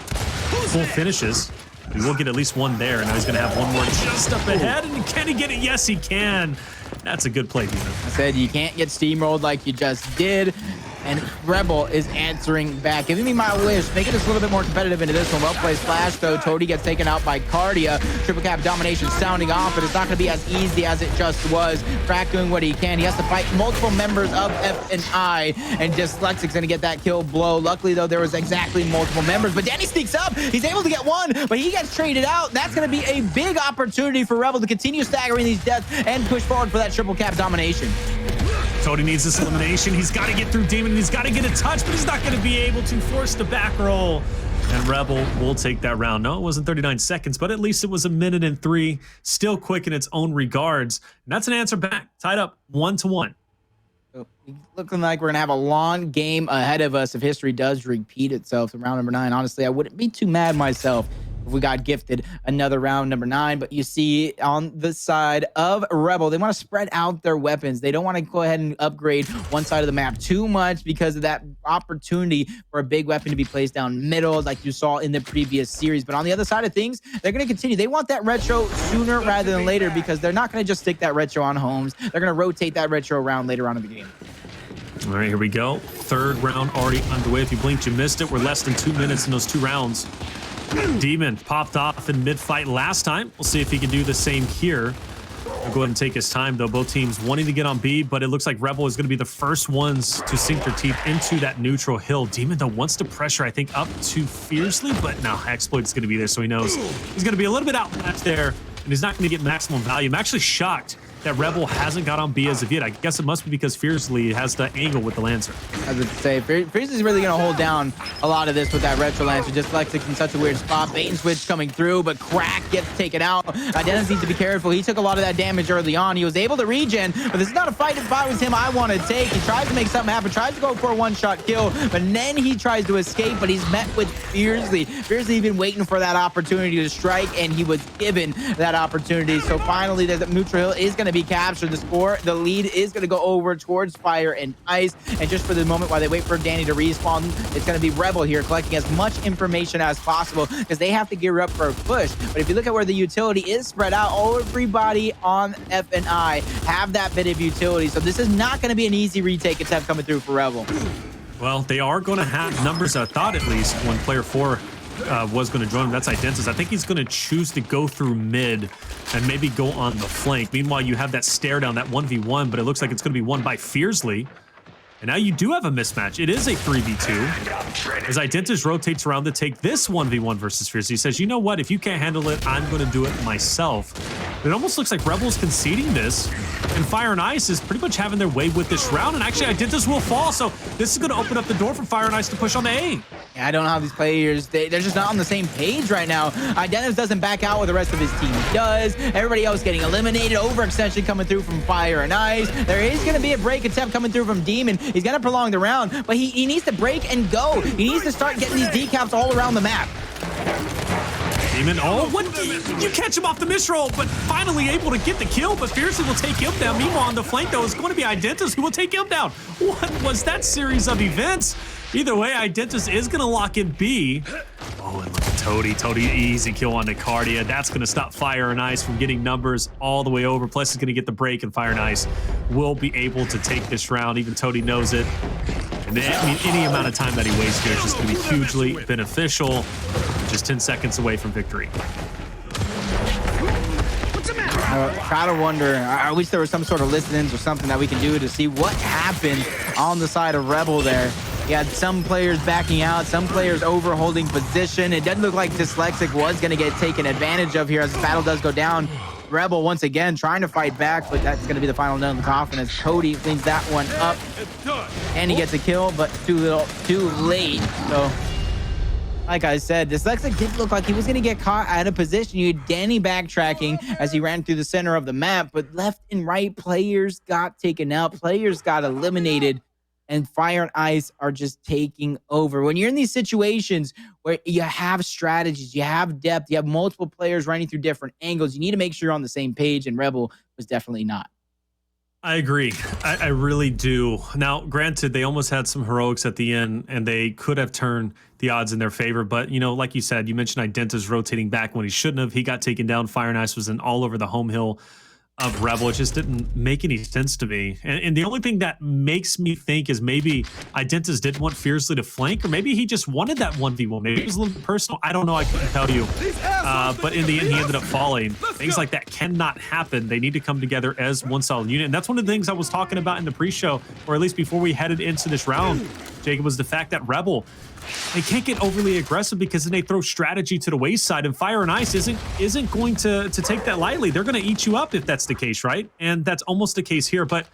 full finishes. We will get at least one there. Now he's going to have one more just up ahead. And can he get it? Yes, he can. That's a good play, Demon. I said you can't get steamrolled like you just did. And Rebel is answering back, giving me my wish, making this a little bit more competitive into this one. Well played Flash, though. Toti gets taken out by Kardia. Triple cap domination sounding off, but it's not going to be as easy as it just was. Crack doing what he can. He has to fight multiple members of F&I, and Dyslexic's going to get that kill blow. Luckily, though, there was exactly multiple members, but Danny sneaks up. He's able to get one, but he gets traded out. That's going to be a big opportunity for Rebel to continue staggering these deaths and push forward for that triple cap domination. Toti needs this elimination. He's got to get through Demon. He's got to get a touch, but he's not going to be able to force the back roll. And Rebel will take that round. No, it wasn't 39 seconds, but at least it was 1:03. Still quick in its own regards. And that's an answer back. Tied up 1-1. So, looking like we're going to have a long game ahead of us if history does repeat itself in round number 9. Honestly, I wouldn't be too mad myself if we got gifted another round number 9. But you see on the side of Rebel, they want to spread out their weapons. They don't want to go ahead and upgrade one side of the map too much because of that opportunity for a big weapon to be placed down middle like you saw in the previous series. But on the other side of things, they're going to continue. They want that retro sooner rather than later because they're not going to just stick that retro on homes. They're going to rotate that retro around later on in the game. All right, here we go. Third round already underway. If you blinked, you missed it. We're less than 2 minutes in those 2 rounds. Demon popped off in mid-fight last time. We'll see if he can do the same here. He'll go ahead and take his time, though. Both teams wanting to get on B, but it looks like Rebel is going to be the first ones to sink their teeth into that neutral hill. Demon, though, wants to pressure, I think, up to Fearzly, but no, Xploidz is going to be there, so he knows he's going to be a little bit outmatched there, and he's not going to get maximum value. I'm actually shocked that Rebel hasn't got on B as of yet. I guess it must be because Fearzly has the angle with the Lancer. I would say Fearzly's really going to hold down a lot of this with that retro Lancer. Dyslexic in such a weird spot. Bait and switch coming through, but Crack gets taken out. Identivez needs to be careful. He took a lot of that damage early on. He was able to regen, but this is not a fight. If I was him, I want to take. He tries to make something happen, tries to go for a one-shot kill, but then he tries to escape, but he's met with Fearzly. Fearzly been waiting for that opportunity to strike, and he was given that opportunity. So finally, the neutral hill is going to be captured. The lead is going to go over towards Fire and Ice, and just for the moment while they wait for Danny to respawn, it's going to be Rebel here collecting as much information as possible because they have to gear up for a push. But if you look at where the utility is spread out, everybody on F&I have that bit of utility, so this is not going to be an easy retake attempt coming through for Rebel. Well, they are going to have numbers, I thought at least, when player 4 was going to join him. That's Identivez. I think he's going to choose to go through mid and maybe go on the flank. Meanwhile, you have that stare down, that 1v1, but it looks like it's going to be won by Fearzly. And now you do have a mismatch. It is a 3v2. As Identivez rotates around to take this 1v1 versus Fearzly, he says, you know what? If you can't handle it, I'm going to do it myself. It almost looks like Rebel's conceding this, and Fire and Ice is pretty much having their way with this round, and actually Identivez will fall, so this is going to open up the door for Fire and Ice to push on the A. Yeah, I don't know how these players, they're just not on the same page right now. Identivez doesn't back out with the rest of his team does. Everybody else getting eliminated. Overextension coming through from Fire and Ice. There is going to be a break attempt coming through from Demon. He's going to prolong the round, but he needs to break and go. He needs to start getting these decaps all around the map. Demon, oh, what? You catch him off the misroll, but finally able to get the kill, but Fearzly will take him down. Meanwhile, on the flank, though, is going to be Identivez who will take him down. What was that series of events? Either way, Identivez is going to lock in B. Oh, and look at Toti. Toti, easy kill on the Kardia. That's going to stop Fire and Ice from getting numbers all the way over. Plus, he's going to get the break, and Fire and Ice will be able to take this round. Even Toti knows it. And I mean, any amount of time that he wastes here is just going to be hugely beneficial. Just 10 seconds away from victory. What's the matter? Try to wonder. I wish there was some sort of listings or something that we can do to see what happened on the side of Rebel there. You had some players backing out, some players overholding position. It doesn't look like Dyslexic was going to get taken advantage of here as the battle does go down. Rebel once again trying to fight back, but that's going to be the final nail in the coffin as Toti cleans that one up. And he gets a kill, but too late. So, like I said, Dyslexic did look like he was going to get caught out of position. You had Danny backtracking as he ran through the center of the map, but left and right players got taken out. Players got eliminated. And Fire and Ice are just taking over. When you're in these situations where you have strategies, you have depth, you have multiple players running through different angles, you need to make sure you're on the same page, and Rebel was definitely not. I agree. I really do. Now, granted, they almost had some heroics at the end, and they could have turned the odds in their favor. But, you know, like you said, you mentioned Identivez rotating back when he shouldn't have. He got taken down. Fire and Ice was in all over the home hill of Rebel. It just didn't make any sense to me. And the only thing that makes me think is maybe Identivez didn't want Fearzly to flank, or maybe he just wanted that 1v1. Maybe it was a little bit personal. I don't know. I couldn't tell you. But in the end, he ended up falling. Things like that cannot happen. They need to come together as one solid unit. And that's one of the things I was talking about in the pre-show, or at least before we headed into this round, Jacob, was the fact that Rebel, they can't get overly aggressive because then they throw strategy to the wayside, and Fire and Ice isn't going to take that lightly. They're going to eat you up if that's the case, right? And that's almost the case here, but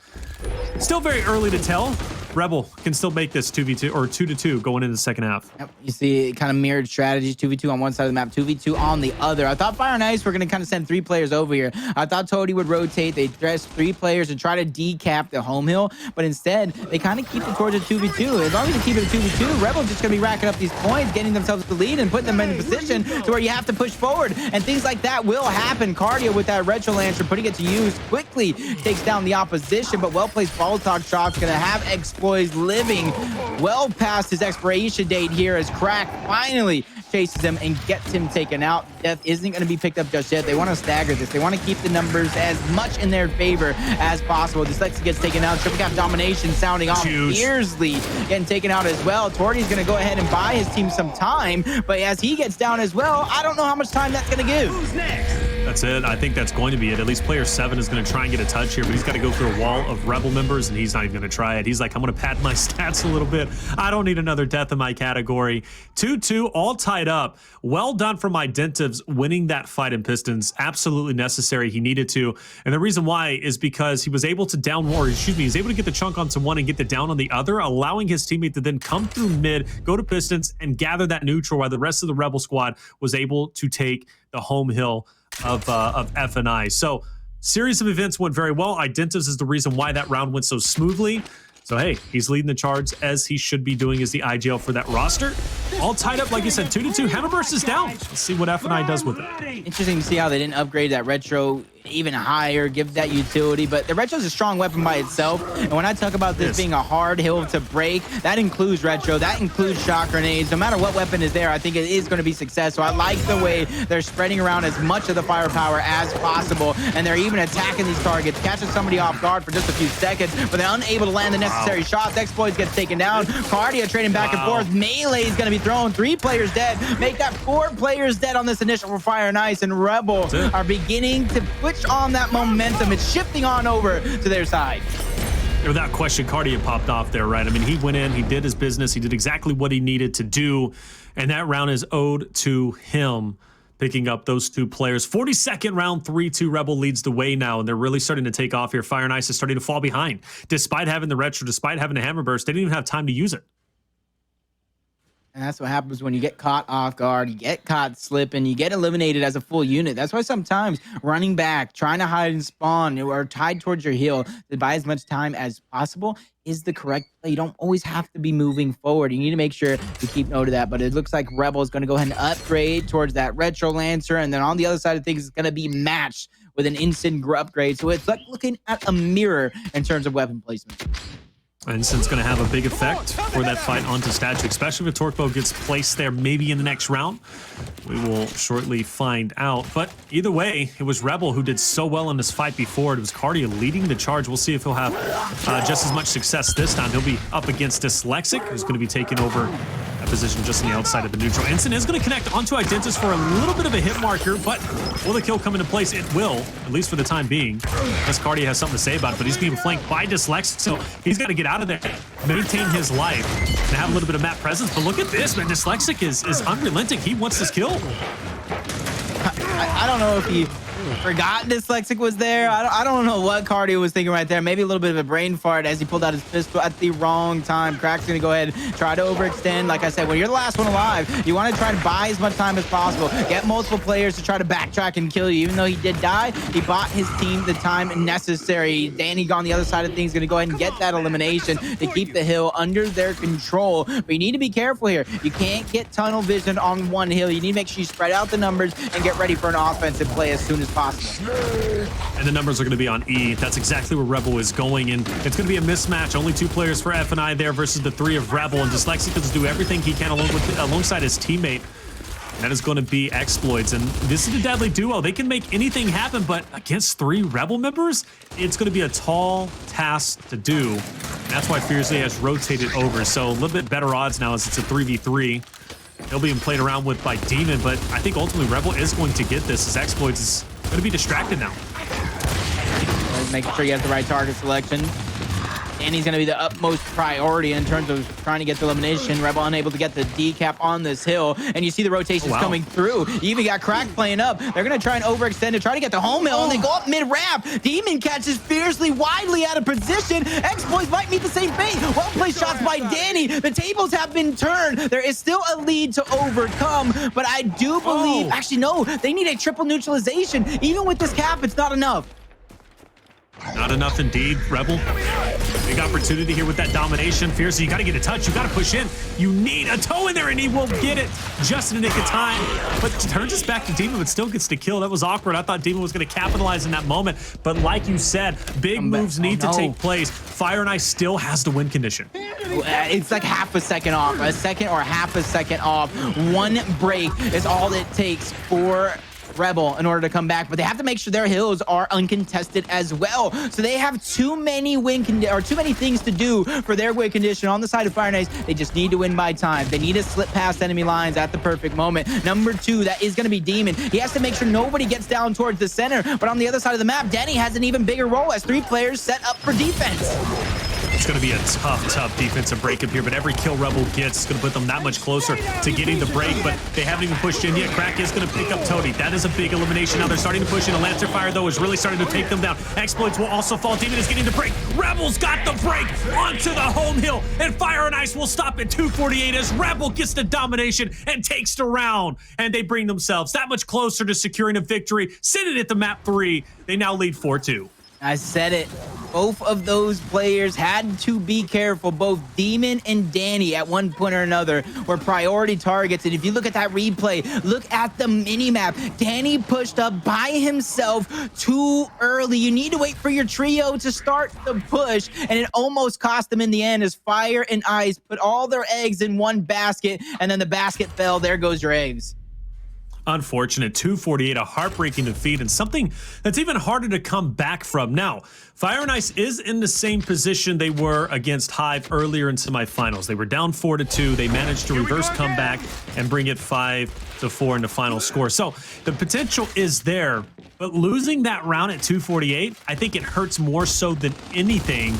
still very early to tell. Rebel can still make this 2v2 or 2-2 going into the second half. Yep. You see kind of mirrored strategies, 2v2 on one side of the map, 2v2 on the other. I thought Fire and Ice were going to kind of send 3 players over here. I thought Toti would rotate. They dress 3 players and try to decap the home hill, but instead they kind of keep it towards a 2v2. As long as you keep it a 2v2, Rebel's just going to be racking up these points, getting themselves the lead and putting them in a position to where you have to push forward, and things like that will happen. Kardia with that retro lancer, putting it to use, quickly takes down the opposition, but well-placed ball talk shot's going to have Xploidz living well past his expiration date here as Crack finally chases him and gets him taken out. Death isn't going to be picked up just yet. They want to stagger this. They want to keep the numbers as much in their favor as possible. Dyslexic gets taken out. Triple cap domination sounding off. Fearzly getting taken out as well. Torty's going to go ahead and buy his team some time, but as he gets down as well, I don't know how much time that's going to give. Who's next? That's it. I think that's going to be it. At least player 7 is going to try and get a touch here, but he's got to go through a wall of Rebel members, and he's not even going to try it. He's like, I'm going to pad my stats a little bit. I don't need another death in my category. 2-2, all tied up. Well done from Identivez winning that fight in Pistons. Absolutely necessary. He needed to. And the reason why is because he was able to down war. Excuse me. He's able to get the chunk onto one and get the down on the other, allowing his teammate to then come through mid, go to Pistons, and gather that neutral while the rest of the Rebel squad was able to take the home hill of F&I. So series of events went very well. Identivez is the reason why that round went so smoothly. So, hey, he's leading the charge as he should be doing as the IGL for that roster. All tied up, like you said, 2-2. Hammerburst is down. Let's see what F&I does with it. Interesting to see how they didn't upgrade that retro even higher, give that utility, but the retro is a strong weapon by itself. And when I talk about this being a hard hill to break, that includes retro, that includes shock grenades. No matter what weapon is there, I think it is going to be success. So I like the way they're spreading around as much of the firepower as possible, and they're even attacking these targets, catching somebody off guard for just a few seconds, but they're unable to land the necessary shots. Xploidz gets taken down. Kardia trading back and forth. Melee is going to be thrown. 3 players dead. Make that 4 players dead on this initial for Fire and Ice, and Rebel are beginning to put on that momentum. It's shifting on over to their side. Without question, Kardia popped off there, right? I mean, he went in, he did his business, he did exactly what he needed to do, and that round is owed to him picking up those 2 players. 42nd round, 3-2. Rebel leads the way now, and they're really starting to take off here. Fire and Ice is starting to fall behind. Despite having the retro, despite having the hammer burst, they didn't even have time to use it. And that's what happens when you get caught off guard, you get caught slipping, you get eliminated as a full unit. That's why sometimes running back, trying to hide and spawn, or tied towards your heel to buy as much time as possible is the correct play. You don't always have to be moving forward. You need to make sure you keep note of that. But it looks like Rebel is going to go ahead and upgrade towards that retro lancer. And then on the other side of things, it's going to be matched with an instant upgrade. So it's like looking at a mirror in terms of weapon placement. Instin's going to have a big effect for that fight onto Statue, especially if Torque Bow gets placed there maybe in the next round. We will shortly find out. But either way, it was Rebel who did so well in this fight before. It was Kardia leading the charge. We'll see if he'll have just as much success this time. He'll be up against Dyslexic, who's going to be taking over at position just on the outside of the neutral. Instant is going to connect onto Identivez for a little bit of a hit marker, but will the kill come into place? It will, at least for the time being. Unless Kardia has something to say about it, but he's being flanked by Dyslexic, so he's got to get out of there, maintain his life, and have a little bit of map presence. But look at this, man. Dyslexic is unrelenting. He wants this kill. I don't know if he forgot Dyslexic was there. I don't know what Kardia was thinking right there. Maybe a little bit of a brain fart as he pulled out his pistol at the wrong time. Crack's gonna go ahead, try to overextend. Like I said, when you're the last one alive, you want to try to buy as much time as possible. Get multiple players to try to backtrack and kill you. Even though he did die, he bought his team the time necessary. Danny on the other side of things gonna go ahead and get that elimination to keep the hill under their control. But you need to be careful here. You can't get tunnel vision on one hill. You need to make sure you spread out the numbers and get ready for an offensive play as soon as possible. And the numbers are going to be on E. That's exactly where Rebel is going, and it's going to be a mismatch. Only 2 players for F&I there versus the 3 of Rebel, and Dyslexic does do everything he can alongside his teammate. That is going to be Xploidz, and this is a deadly duo. They can make anything happen, but against 3 Rebel members, it's going to be a tall task to do. And that's why Fearzly has rotated over, so a little bit better odds now as it's a 3v3. He'll be played around with by Demon, but I think ultimately Rebel is going to get this as Xploidz is going to be distracted now. Making sure he has the right target selection. And he's going to be the utmost priority in terms of trying to get the elimination. Rebel unable to get the decap on this hill. And you see the rotations coming through. You even got Crack playing up. They're going to try and overextend to try to get the home hill. And they go up mid-ramp. Demon catches Fearzly widely out of position. Xploidz might meet the same fate. Well-placed shots by Danny. The tables have been turned. There is still a lead to overcome. But I do believe... Actually, no. They need a triple neutralization. Even with this cap, it's not enough. Not enough indeed, Rebel. Big opportunity here with that domination. Fearzly, you got to get a touch. You got to push in. You need a toe in there, and he will get it just in the nick of time. But turns us back to Demon, but still gets the kill. That was awkward. I thought Demon was going to capitalize in that moment. But like you said, big moves need to take place. Fire and Ice still has the win condition. It's like half a second off. A second or half a second off. One break is all it takes for Rebel in order to come back, but they have to make sure their hills are uncontested as well. So they have too many too many things to do for their win condition on the side of Fire and Ice. They just need to win by time. They need to slip past enemy lines at the perfect moment. Number 2, that is going to be Demon. He has to make sure nobody gets down towards the center, but on the other side of the map, Danny has an even bigger role as 3 players set up for defense. It's going to be a tough defensive breakup here, but every kill Rebel gets is going to put them that much closer to getting the break, but they haven't even pushed in yet. Crack is going to pick up Toti. That is a big elimination. Now they're starting to push in. A Lancer Fire, though, is really starting to take them down. Xploidz will also fall. Demon is getting the break. Rebel's got the break onto the home hill, and Fire and Ice will stop at 248 as Rebel gets the domination and takes the round, and they bring themselves that much closer to securing a victory. Sitting at the map 3, they now lead 4-2. I said it. Both of those players had to be careful. Both Demon and Danny at one point or another were priority targets. And if you look at that replay, look at the mini-map. Danny pushed up by himself too early. You need to wait for your trio to start the push. And it almost cost them in the end as Fire and Ice put all their eggs in one basket. And then the basket fell. There goes your eggs. Unfortunate. 248, a heartbreaking defeat, and something that's even harder to come back from. Now, Fire and Ice is in the same position they were against Hive earlier in semifinals. They were down 4-2. They managed to reverse comeback and bring it 5-4 in the final score. So the potential is there, but losing that round at 248, I think it hurts more so than anything,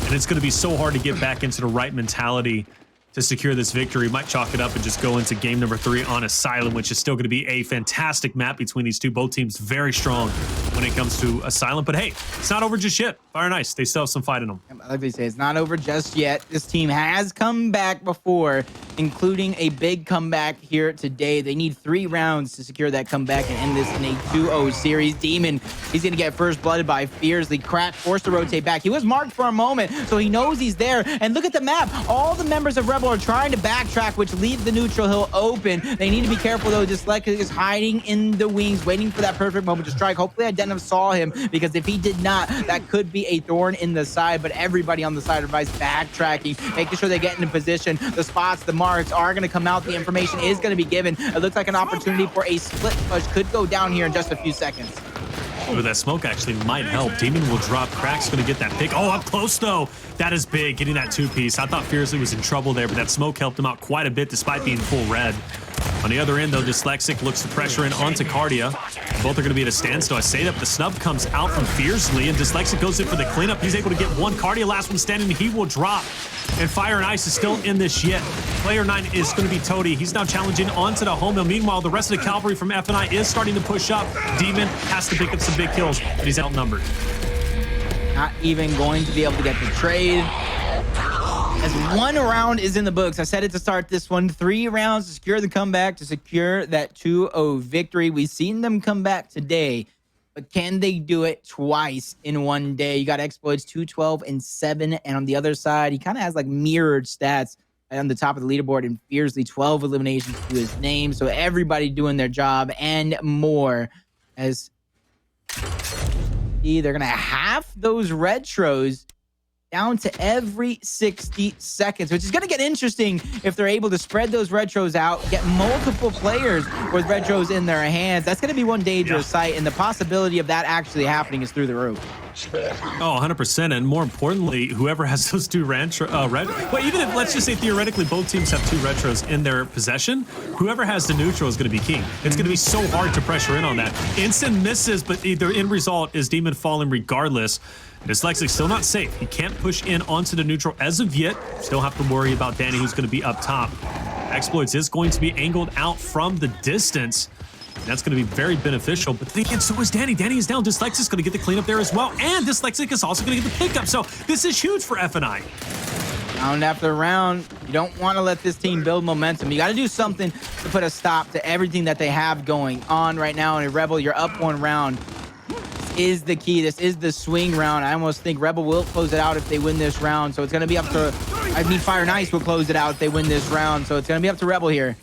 and it's going to be so hard to get back into the right mentality to secure this victory. Might chalk it up and just go into game number 3 on Asylum, which is still going to be a fantastic map between these two. Both teams very strong when it comes to Asylum, but hey, it's not over just yet. Fire and Ice, they still have some fight in them. Like they say, it's not over just yet. This team has come back before, including a big comeback here today. They need 3 rounds to secure that comeback and end this in a 2-0 series. Demon, he's going to get first blooded by Fearzly. Crack forced to rotate back. He was marked for a moment, so he knows he's there. And look at the map. All the members of Rebel are trying to backtrack, which leaves the neutral hill open. They need to be careful, though. Dyslexic is hiding in the wings, waiting for that perfect moment to strike. Hopefully, Identivez saw him, because if he did not, that could be a thorn in the side. But everybody on the side of Vice backtracking, making sure they get into position. The spots, the marks are going to come out. The information is going to be given. It looks like an opportunity for a split push could go down here in just a few seconds. Ooh, that smoke actually might help. Demon will drop. Crack's going to get that pick. Oh, up close, though. That is big, getting that two-piece. I thought Fearzly was in trouble there, but that smoke helped him out quite a bit despite being full red. On the other end, though, Dyslexic looks to pressure in onto Kardia. Both are going to be at a standstill. I say that the snub comes out from Fearzly, and Dyslexic goes in for the cleanup. He's able to get one. Kardia, last one standing. He will drop. And Fire and Ice is still in this yet. Player 9 is going to be Toti. He's now challenging onto the home hill. Meanwhile, the rest of the cavalry from FNI is starting to push up. Demon has to pick up some big kills, but he's outnumbered. Not even going to be able to get the trade. As one round is in the books, I said it to start this one. 3 rounds to secure the comeback, to secure that 2-0 victory. We've seen them come back today, but can they do it twice in one day? You got Xploidz 2-12 and 7, and on the other side, he kind of has like mirrored stats on the top of the leaderboard, and Fearzly 12 eliminations to his name. So everybody doing their job and more. As they're gonna have those retros down to every 60 seconds, which is going to get interesting if they're able to spread those retros out, get multiple players with retros in their hands. That's going to be one dangerous sight, and the possibility of that actually happening is through the roof. Oh, 100%. And more importantly, whoever has those 2 well, even if, let's just say theoretically, both teams have 2 retros in their possession, whoever has the neutral is going to be king. It's going to be so hard to pressure in on that. Instant misses, but the end result is Demon falling regardless. Dyslexic still not safe. He can't push in onto the neutral as of yet. Still have to worry about Danny, who's going to be up top. Xploidz is going to be angled out from the distance. That's going to be very beneficial. But then again, so is Danny. Danny is down. Dyslexic's going to get the cleanup there as well. And Dyslexic is also going to get the pickup. So this is huge for FNI. Round after round, you don't want to let this team build momentum. You got to do something to put a stop to everything that they have going on right now. And Rebel, you're up 1 round. Is the key. This is the swing round. I almost think Rebel will close it out if they win this round. So it's going to be up to, Fire and Ice will close it out if they win this round. So it's going to be up to Rebel here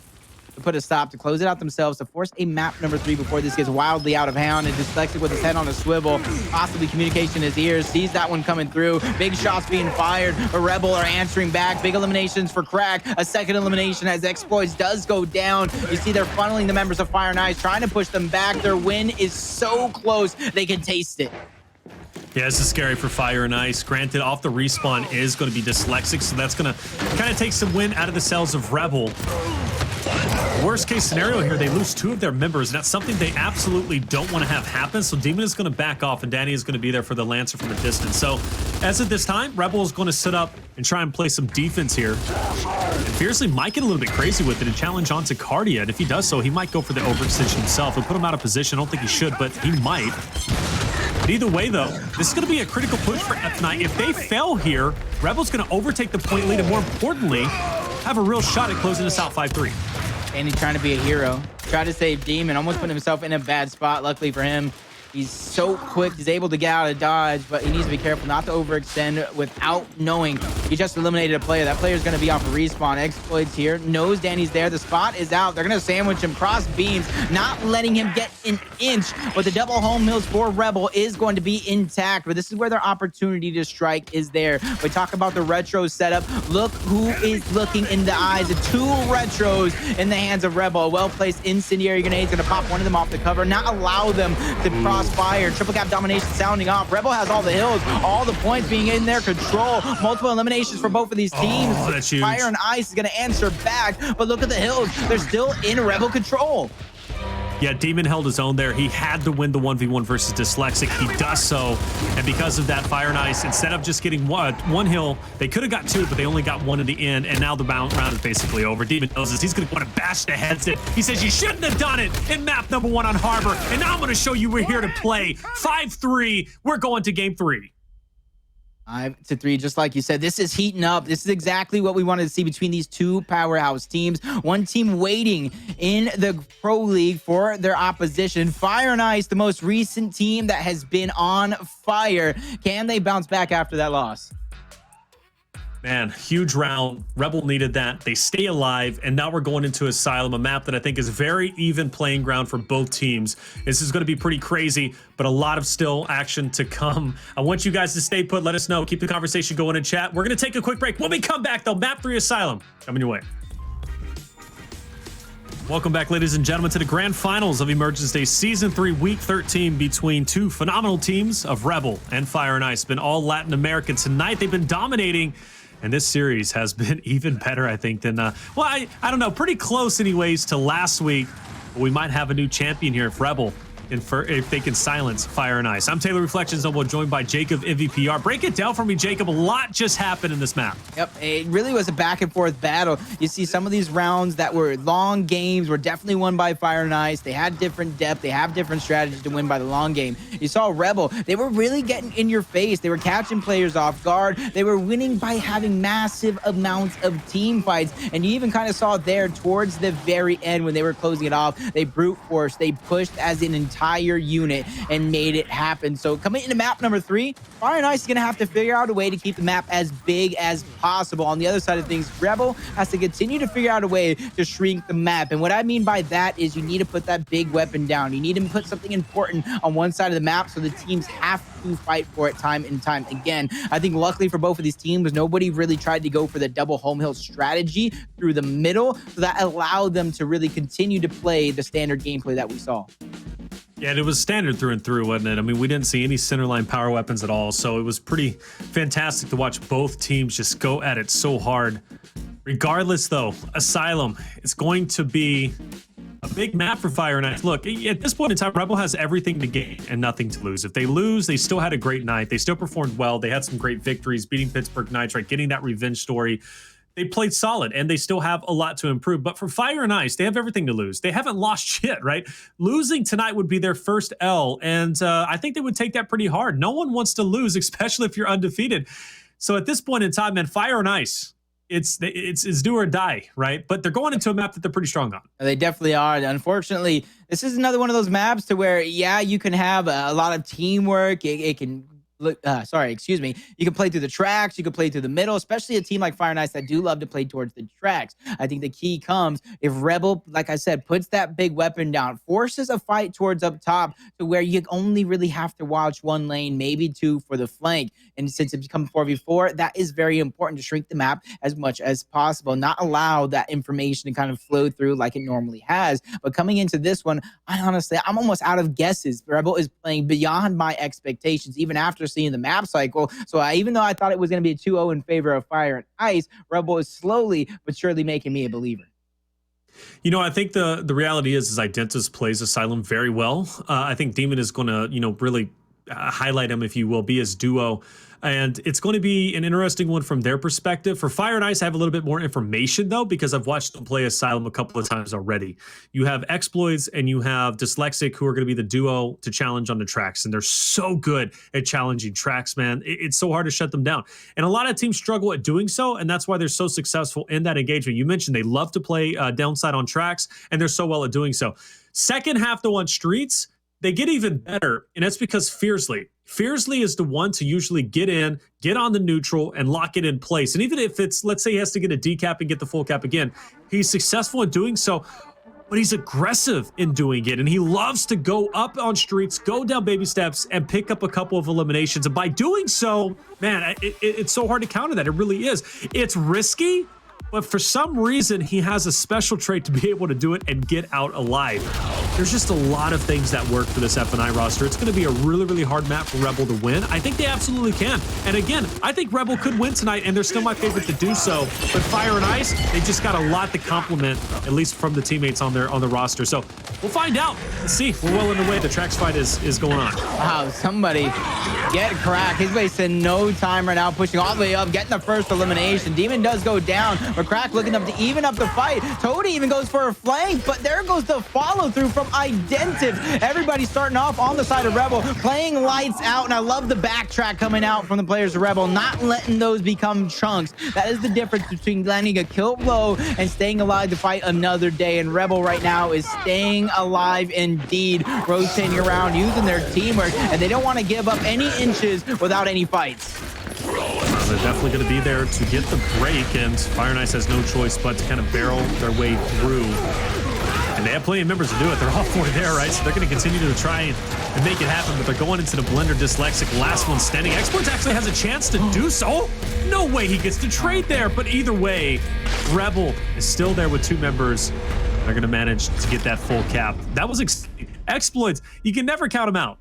to put a stop, to close it out themselves, to force a map number 3 before this gets wildly out of hand. And Dyslexic with his head on a swivel, possibly communication in his ears, sees that one coming through. Big shots being fired, but Rebel are answering back. Big eliminations for Crack. A second elimination as Xploidz does go down. You see they're funneling the members of Fire and Ice, trying to push them back. Their win is so close, they can taste it. Yeah, this is scary for Fire and Ice. Granted, off the respawn is going to be Dyslexic, so that's going to kind of take some win out of the cells of Rebel. Worst case scenario here, they lose 2 of their members, and that's something they absolutely don't want to have happen. So Demon is going to back off, and Danny is going to be there for the Lancer from a distance. So as of this time, Rebel is going to sit up and try and play some defense here. And Fearzly might get a little bit crazy with it and challenge onto Kardia. And if he does so, he might go for the overextension himself. It'll put him out of position. I don't think he should, but he might. But either way, though, this is going to be a critical push for F9. If they fail here, Rebel's going to overtake the point lead and, more importantly, have a real shot at closing this out 5-3. And he's trying to be a hero. Try to save Demon. Almost put himself in a bad spot. Luckily for him, he's so quick. He's able to get out of dodge, but he needs to be careful not to overextend without knowing he just eliminated a player. That player is going to be off a respawn. Xploidz here knows Danny's there. The spot is out. They're going to sandwich him cross beams, not letting him get an inch. But the double home mills for Rebel is going to be intact. But this is where their opportunity to strike is there. We talk about the retro setup. Look who is looking in the eyes of 2 retros in the hands of Rebel. A well-placed incendiary grenade is going to pop one of them off the cover, not allow them to crossfire. Triple cap domination sounding off. Rebel has all the hills, all the points being in their control. Multiple eliminations for both of these teams. Oh, that's huge. Fire and Ice is going to answer back, but look at the hills. They're still in Rebel control. Yeah, Demon held his own there. He had to win the 1v1 versus Dyslexic. He does so. And because of that, Fire and Ice, instead of just getting one hill, they could have got 2, but they only got 1 in the end. And now the round is basically over. Demon knows this. He's going to want to bash the heads in. He says, you shouldn't have done it in map number 1 on Harbor. And now I'm going to show you we're here to play. 5-3. We're going to game 3. 5-3, just like you said. This is heating up. This is exactly what we wanted to see between these 2 powerhouse teams. One team waiting in the Pro League for their opposition. Fire and Ice, the most recent team that has been on fire. Can they bounce back after that loss? Man, huge round. Rebel needed that. They stay alive, and now we're going into Asylum, a map that I think is very even playing ground for both teams. This is going to be pretty crazy, but a lot of still action to come. I want you guys to stay put. Let us know. Keep the conversation going in chat. We're going to take a quick break. When we come back, though, map 3 Asylum coming your way. Welcome back, ladies and gentlemen, to the grand finals of Emergence Day Season 3, Week 13 between two phenomenal teams of Rebel and Fire and Ice. Been all Latin America tonight. They've been dominating, and this series has been even better, I think, than, I don't know, pretty close anyways to last week. But we might have a new champion here if Rebel, if they can silence Fire and Ice. I'm Taylor Reflections, and we're joined by Jacob MVPR. Break it down for me, Jacob. A lot just happened in this map. Yep, it really was a back and forth battle. You see some of these rounds that were long games were definitely won by Fire and Ice. They had different depth. They have different strategies to win by the long game. You saw Rebel. They were really getting in your face. They were catching players off guard. They were winning by having massive amounts of team fights. And you even kind of saw there towards the very end when they were closing it off, they brute force. They pushed as an entire unit and made it happen. So coming into map number 3, Fire and Ice is going to have to figure out a way to keep the map as big as possible. On the other side of things, Rebel has to continue to figure out a way to shrink the map. And what I mean by that is you need to put that big weapon down. You need to put something important on one side of the map so the teams have to fight for it time and time again. I think luckily for both of these teams, nobody really tried to go for the double home hill strategy through the middle, so that allowed them to really continue to play the standard gameplay that we saw. Yeah, it was standard through and through, wasn't it? I mean, we didn't see any centerline power weapons at all, so it was pretty fantastic to watch both teams just go at it so hard. Regardless, though, Asylum, it's going to be a big map for Fire and Ice. Look, at this point in time, Rebel has everything to gain and nothing to lose. If they lose, they still had a great night. They still performed well. They had some great victories, beating Pittsburgh Nitrite, getting that revenge story. They played solid, and they still have a lot to improve. But for Fire and Ice, they have everything to lose. They haven't lost shit, right? Losing tonight would be their first L, and I think they would take that pretty hard. No one wants to lose, especially if you're undefeated. So at this point in time, man, Fire and Ice, it's do or die, right? But they're going into a map that they're pretty strong on. They definitely are. Unfortunately, this is another one of those maps to where, yeah, you can have a lot of teamwork. It can... You can play through the tracks, you can play through the middle, especially a team like Fire and Ice that do love to play towards the tracks. I think the key comes if Rebel, like I said, puts that big weapon down, forces a fight towards up top to where you only really have to watch one lane, maybe two for the flank. And since it becomes 4v4, that is very important to shrink the map as much as possible, not allow that information to kind of flow through like it normally has. But coming into this one, I'm almost out of guesses. Rebel is playing beyond my expectations, even after seeing the map cycle. So even though I thought it was going to be a 2-0 in favor of Fire and Ice, Rebel is slowly but surely making me a believer. You know, I think the reality is Identivez plays Asylum very well. I think Demon is going to, really highlight him, if you will, be his duo. And it's going to be an interesting one from their perspective. For Fire and Ice, I have a little bit more information, though, because I've watched them play Asylum a couple of times already. You have Xploidz and you have Dyslexic, who are going to be the duo to challenge on the tracks. And they're so good at challenging tracks, man. It's so hard to shut them down. And a lot of teams struggle at doing so, and that's why they're so successful in that engagement. You mentioned they love to play downside on tracks, and they're so well at doing so. Second half, though, on streets, they get even better, and that's because Fearzly is the one to usually get in, get on the neutral, and lock it in place. And even if it's, let's say he has to get a decap and get the full cap again, he's successful in doing so, but he's aggressive in doing it. And he loves to go up on streets, go down baby steps, and pick up a couple of eliminations. And by doing so, man, it's so hard to counter that. It really is. It's risky, but for some reason, he has a special trait to be able to do it and get out alive. There's just a lot of things that work for this F&I roster. It's going to be a really, really hard map for Rebel to win. I think they absolutely can. And again, I think Rebel could win tonight, and they're still my favorite to do so. But Fire and Ice, they just got a lot to compliment, at least from the teammates on the roster. So we'll find out. Let's see. We're well underway. The tracks fight is going on. Wow, somebody get Crack. He's wasting no time right now, pushing all the way up, getting the first elimination. Demon does go down, but Crack looking up to even up the fight. Toti even goes for a flank, but there goes the follow through from Identivez. Everybody starting off on the side of Rebel, playing lights out, and I love the backtrack coming out from the players of Rebel, not letting those become chunks. That is the difference between landing a kill blow and staying alive to fight another day, and Rebel right now is staying alive indeed, rotating around, using their teamwork, and they don't want to give up any inches without any fights. They're definitely going to be there to get the break, and Fire and Ice has no choice but to kind of barrel their way through. And they have plenty of members to do it. They're all four there, right? So they're going to continue to try and make it happen, but they're going into the blender. Dyslexic, last one standing. Xploidz actually has a chance to do so. No way he gets to trade there, but either way, Rebel is still there with two members. They're going to manage to get that full cap. That was Xploidz. You can never count them out.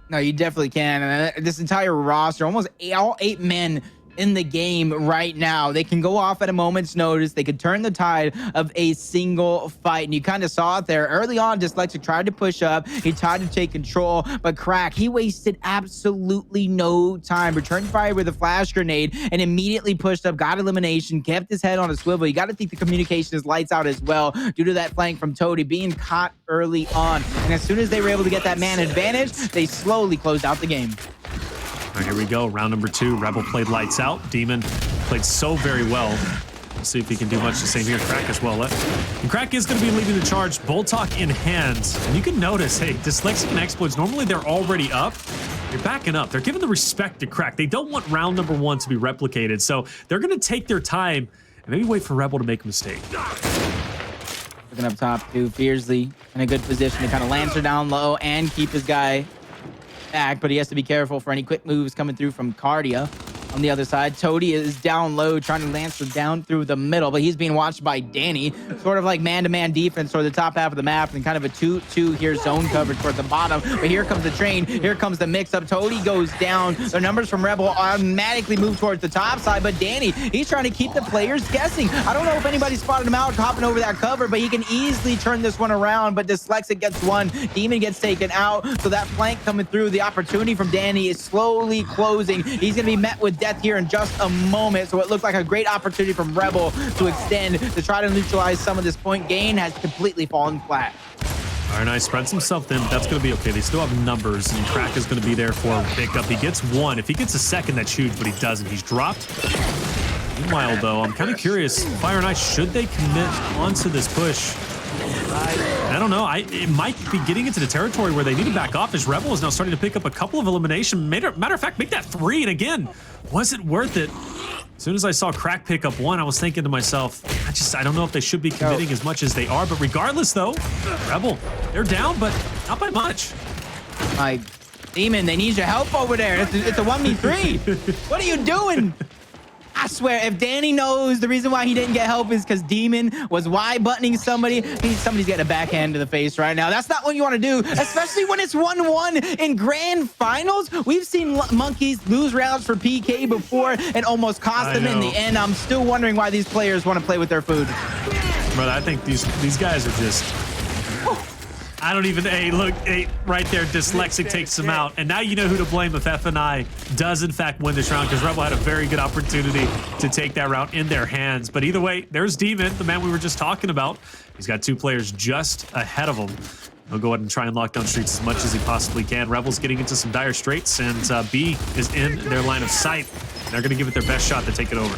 No, you definitely can. And this entire roster, almost all 8 men in the game right now. They can go off at a moment's notice. They could turn the tide of a single fight. And you kind of saw it there. Early on, Dyslexic tried to push up. He tried to take control, but Crack, he wasted absolutely no time. Returned fire with a flash grenade and immediately pushed up, got elimination, kept his head on a swivel. You got to think the communication is lights out as well due to that flank from Toti being caught early on. And as soon as they were able to get that man advantage, they slowly closed out the game. All right, here we go. Round number 2. Rebel played lights out. Demon played so very well. Let's see if he can do much the same here. Crack as well. And Crack is going to be leading the charge. Boltok in hands. And you can notice, hey, Dyslexic and Xploidz, normally they're already up. They're backing up. They're giving the respect to Crack. They don't want round number 1 to be replicated. So they're going to take their time and maybe wait for Rebel to make a mistake. Looking up top too, Fearzly in a good position to kind of lance her down low and keep his guy back, but he has to be careful for any quick moves coming through from Kardia. On the other side, Toti is down low, trying to lance her down through the middle, but he's being watched by Danny. Sort of like man-to-man defense toward the top half of the map, and kind of a 2-2 here zone coverage towards the bottom. But here comes the train. Here comes the mix-up. Toti goes down. The numbers from Rebel automatically move towards the top side, but Danny, he's trying to keep the players guessing. I don't know if anybody spotted him out hopping over that cover, but he can easily turn this one around. But Dyslexic gets one. Demon gets taken out. So that flank coming through, the opportunity from Danny is slowly closing. He's going to be met with death here in just a moment. So it looked like a great opportunity from Rebel to extend, to try to neutralize some of this point gain, has completely fallen flat. All right, nice. Spreads himself in. That's going to be okay. They still have numbers, and Crack is going to be there for a pickup. He gets 1. If he gets a second, that's huge, but he doesn't. He's dropped. Meanwhile, though, I'm kind of curious. Fire and Ice, should they commit onto this push? I don't know. It might be getting into the territory where they need to back off, as Rebel is now starting to pick up a couple of elimination. Matter of fact, make that 3. And again, was it worth it? As soon as I saw Crack pick up 1, I was thinking to myself, I don't know if they should be committing as much as they are. But regardless, though, Rebel, they're down, but not by much. My Demon, they need your help over there. It's a 1v3. What are you doing? I swear, if Danny knows the reason why he didn't get help is because Demon was Y-buttoning somebody, somebody's getting a backhand to the face right now. That's not what you want to do, especially when it's 1-1 in grand finals. We've seen monkeys lose rounds for PK before and almost cost them in the end. I'm still wondering why these players want to play with their food. But I think these guys are just... I don't even, hey, look, hey, right there, Dyslexic takes him out. And now you know who to blame if FNI does, in fact, win this round, because Rebel had a very good opportunity to take that round in their hands. But either way, there's Demon, the man we were just talking about. He's got 2 players just ahead of him. He'll go ahead and try and lock down streets as much as he possibly can. Rebel's getting into some dire straits, and B is in their line of sight. They're going to give it their best shot to take it over.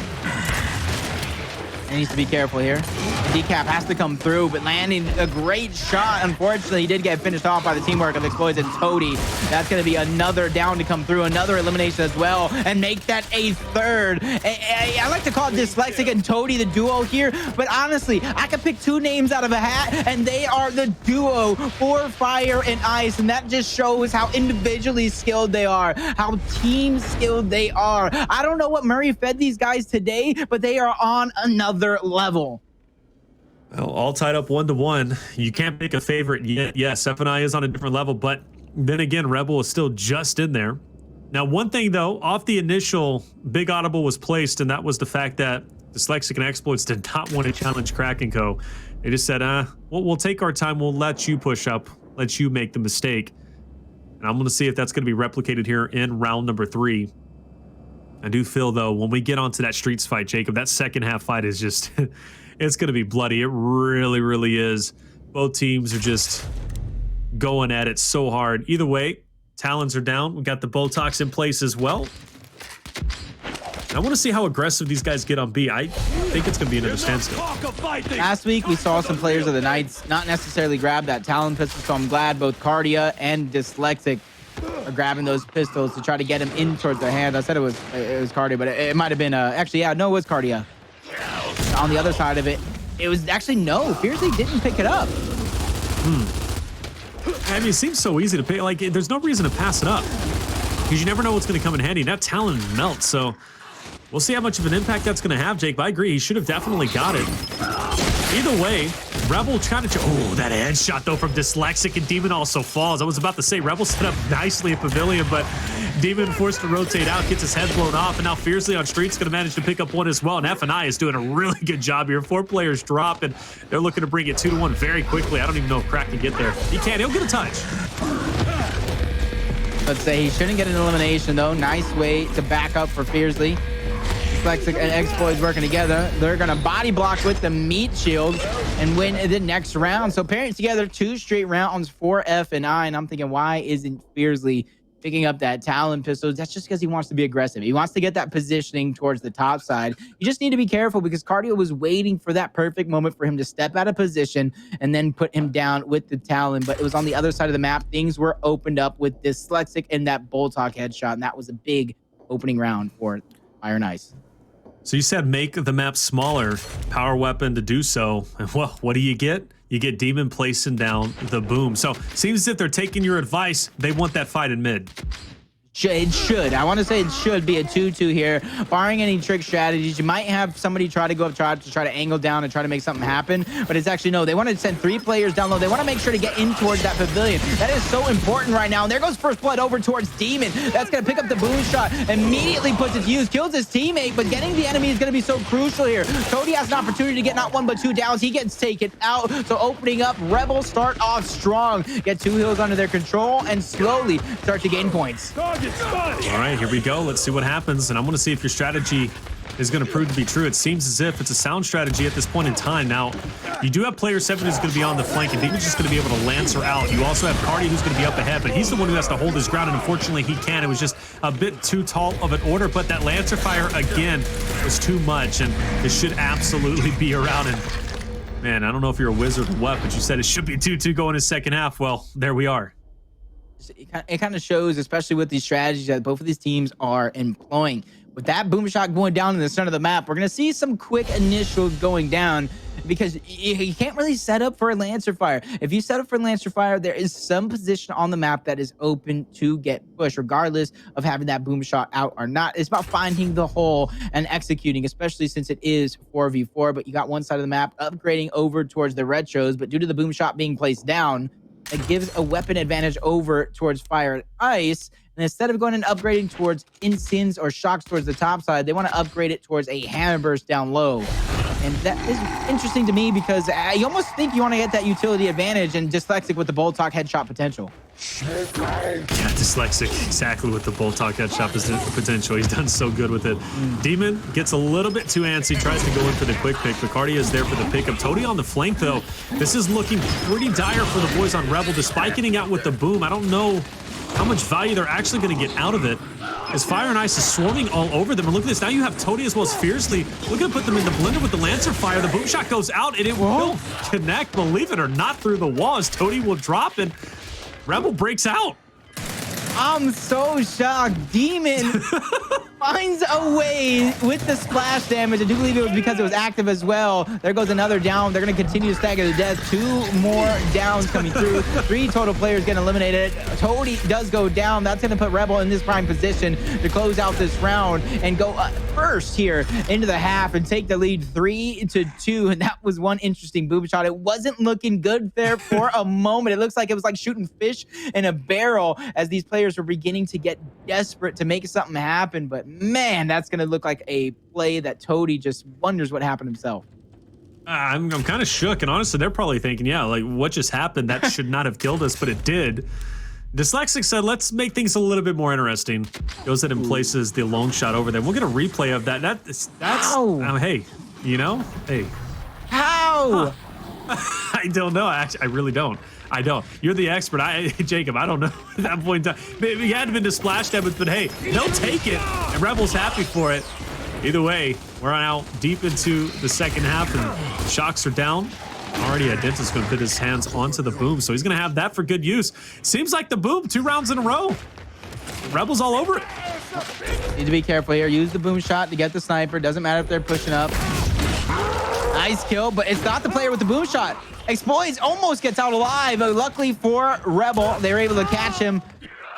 He needs to be careful here. The decap has to come through, but landing a great shot. Unfortunately, he did get finished off by the teamwork of Xploidz and Toti. That's going to be another down to come through, another elimination as well, and make that a 3rd. I like to call Dyslexic and Toti the duo here, but honestly, I could pick 2 names out of a hat, and they are the duo for Fire and Ice, and that just shows how individually skilled they are, how team skilled they are. I don't know what Murray fed these guys today, but they are on another level. Well, all tied up 1-1. You can't pick a favorite yet. Yes, FNI is on a different level, but then again, Rebel is still just in there. Now, one thing though, off the initial big audible was placed, and that was the fact that Dyslexic and Xploidz did not want to challenge Crack & Co. They just said, we'll take our time. We'll let you push up, let you make the mistake. And I'm going to see if that's going to be replicated here in round number 3. I do feel, though, when we get onto that streets fight, Jacob, that second half fight is just, it's going to be bloody. It really, really is. Both teams are just going at it so hard. Either way, Talons are down. We got the Botox in place as well. I want to see how aggressive these guys get on B. I think it's going to be another standstill. Last week, we saw some players of the Knights not necessarily grab that Talon pistol, so I'm glad both Kardia and Dyslexic are grabbing those pistols to try to get him in towards their hands. I said it was Kardia, but it might have been actually, yeah, no, it was Kardia. On the other side of it, it was actually no. Fearzly didn't pick it up. I mean, it seems so easy to pick. Like, there's no reason to pass it up because you never know what's going to come in handy. Now Talon melts, so we'll see how much of an impact that's going to have, Jake. But I agree, he should have definitely got it. Either way, Rebel trying to... Oh, that headshot, though, from Dyslexic, and Demon also falls. I was about to say, Rebel set up nicely at Pavilion, but Demon forced to rotate out, gets his head blown off, and now Fearzly on Street's going to manage to pick up one as well, and F&I is doing a really good job here. 4 players drop, and they're looking to bring it 2-1 very quickly. I don't even know if Crack can get there. He can. He'll get a touch. Let's say he shouldn't get an elimination, though. Nice way to back up for Fearzly. Dyslexic and Xploidz working together. They're going to body block with the meat shield and win the next round. So pairing together 2 straight rounds for F&I. And I'm thinking, why isn't Fearzly picking up that Talon pistol? That's just because he wants to be aggressive. He wants to get that positioning towards the top side. You just need to be careful because Kardia was waiting for that perfect moment for him to step out of position and then put him down with the Talon. But it was on the other side of the map. Things were opened up with Dyslexic and that Boltok headshot. And that was a big opening round for Fire and Ice. So you said make the map smaller, power weapon to do so. And well, what do you get? You get Demon placing down the boom. So seems as if they're taking your advice. They want that fight in mid. It should. I want to say it should be a 2-2 here, barring any trick strategies. You might have somebody try to go up top to try to angle down and try to make something happen, but it's actually no. They want to send 3 players down low. They want to make sure to get in towards that pavilion. That is so important right now. And there goes First Blood over towards Demon. That's going to pick up the boom shot, immediately puts it to use, kills his teammate, but getting the enemy is going to be so crucial here. Toti has an opportunity to get not 1 but 2 downs. He gets taken out. So opening up, Rebels start off strong, get 2 hills under their control, and slowly start to gain points. All right, here we go. Let's see what happens. And I want to see if your strategy is going to prove to be true. It seems as if it's a sound strategy at this point in time. Now, you do have player 7 who's going to be on the flank, and Demon's just going to be able to Lancer out. You also have Kardia who's going to be up ahead, but he's the one who has to hold his ground, and unfortunately he can. It was just a bit too tall of an order, but that Lancer fire, again, was too much, and it should absolutely be around. And man, I don't know if you're a wizard or what, but you said it should be 2-2 going in second half. Well, there we are. It kind of shows, especially with these strategies that both of these teams are employing. With that boom shot going down in the center of the map, we're going to see some quick initials going down because you can't really set up for a Lancer fire. If you set up for Lancer fire, there is some position on the map that is open to get pushed, regardless of having that boom shot out or not. It's about finding the hole and executing, especially since it is 4v4. But you got one side of the map upgrading over towards the retros, but due to the boom shot being placed down, it gives a weapon advantage over towards Fire and Ice. And instead of going and upgrading towards instants or shocks towards the top side, they want to upgrade it towards a hammer burst down low. And that is interesting to me because you almost think you want to get that utility advantage and Dyslexic with the Boltok headshot potential. Yeah, Dyslexic exactly with the Boltok headshot potential. He's done so good with it. Demon gets a little bit too antsy, tries to go in for the quick pick, but Kardia is there for the pickup. Toti on the flank, though. This is looking pretty dire for the boys on Rebel, despite getting out with the boom. I don't know how much value they're actually going to get out of it, as Fire and Ice is swarming all over them. And look at this, now you have Toti as well as Fearzly. We're going to put them in the blender with the Lancer fire. The boom shot goes out, and it will connect, believe it or not, through the walls. Toti will drop, and Rebel breaks out. I'm so shocked. Demon finds a way with the splash damage. I do believe it was because it was active as well. There goes another down. They're going to continue to stagger the death. 2 more downs coming through. 3 total players getting eliminated. Toti does go down. That's going to put Rebel in this prime position to close out this round and go first here into the half and take the lead 3-2. And that was one interesting boom shot. It wasn't looking good there for a moment. It looks like it was like shooting fish in a barrel as these players were beginning to get desperate to make something happen. But man, that's going to look like a play that Toti just wonders what happened himself. I'm kind of shook, and honestly, they're probably thinking, yeah, like, what just happened? That should not have killed us, but it did. Dyslexic said, let's make things a little bit more interesting. Goes ahead and places the lone shot over there. We'll get a replay of that. That's hey, you know, hey. How? Huh. I don't know. Actually, I really don't. I don't. You're the expert. Jacob, I don't know at that point in time. Maybe he had been to splash damage, but hey, they'll take it. And Rebel's happy for it. Either way, we're now deep into the second half, and shocks are down. Already, Identivez going to put his hands onto the boom, so he's going to have that for good use. Seems like the boom 2 rounds in a row. Rebel's all over it. Need to be careful here. Use the boom shot to get the sniper. Doesn't matter if they're pushing up. Nice kill, but it's not the player with the boom shot. Xploidz almost gets out alive, but luckily for Rebel, they were able to catch him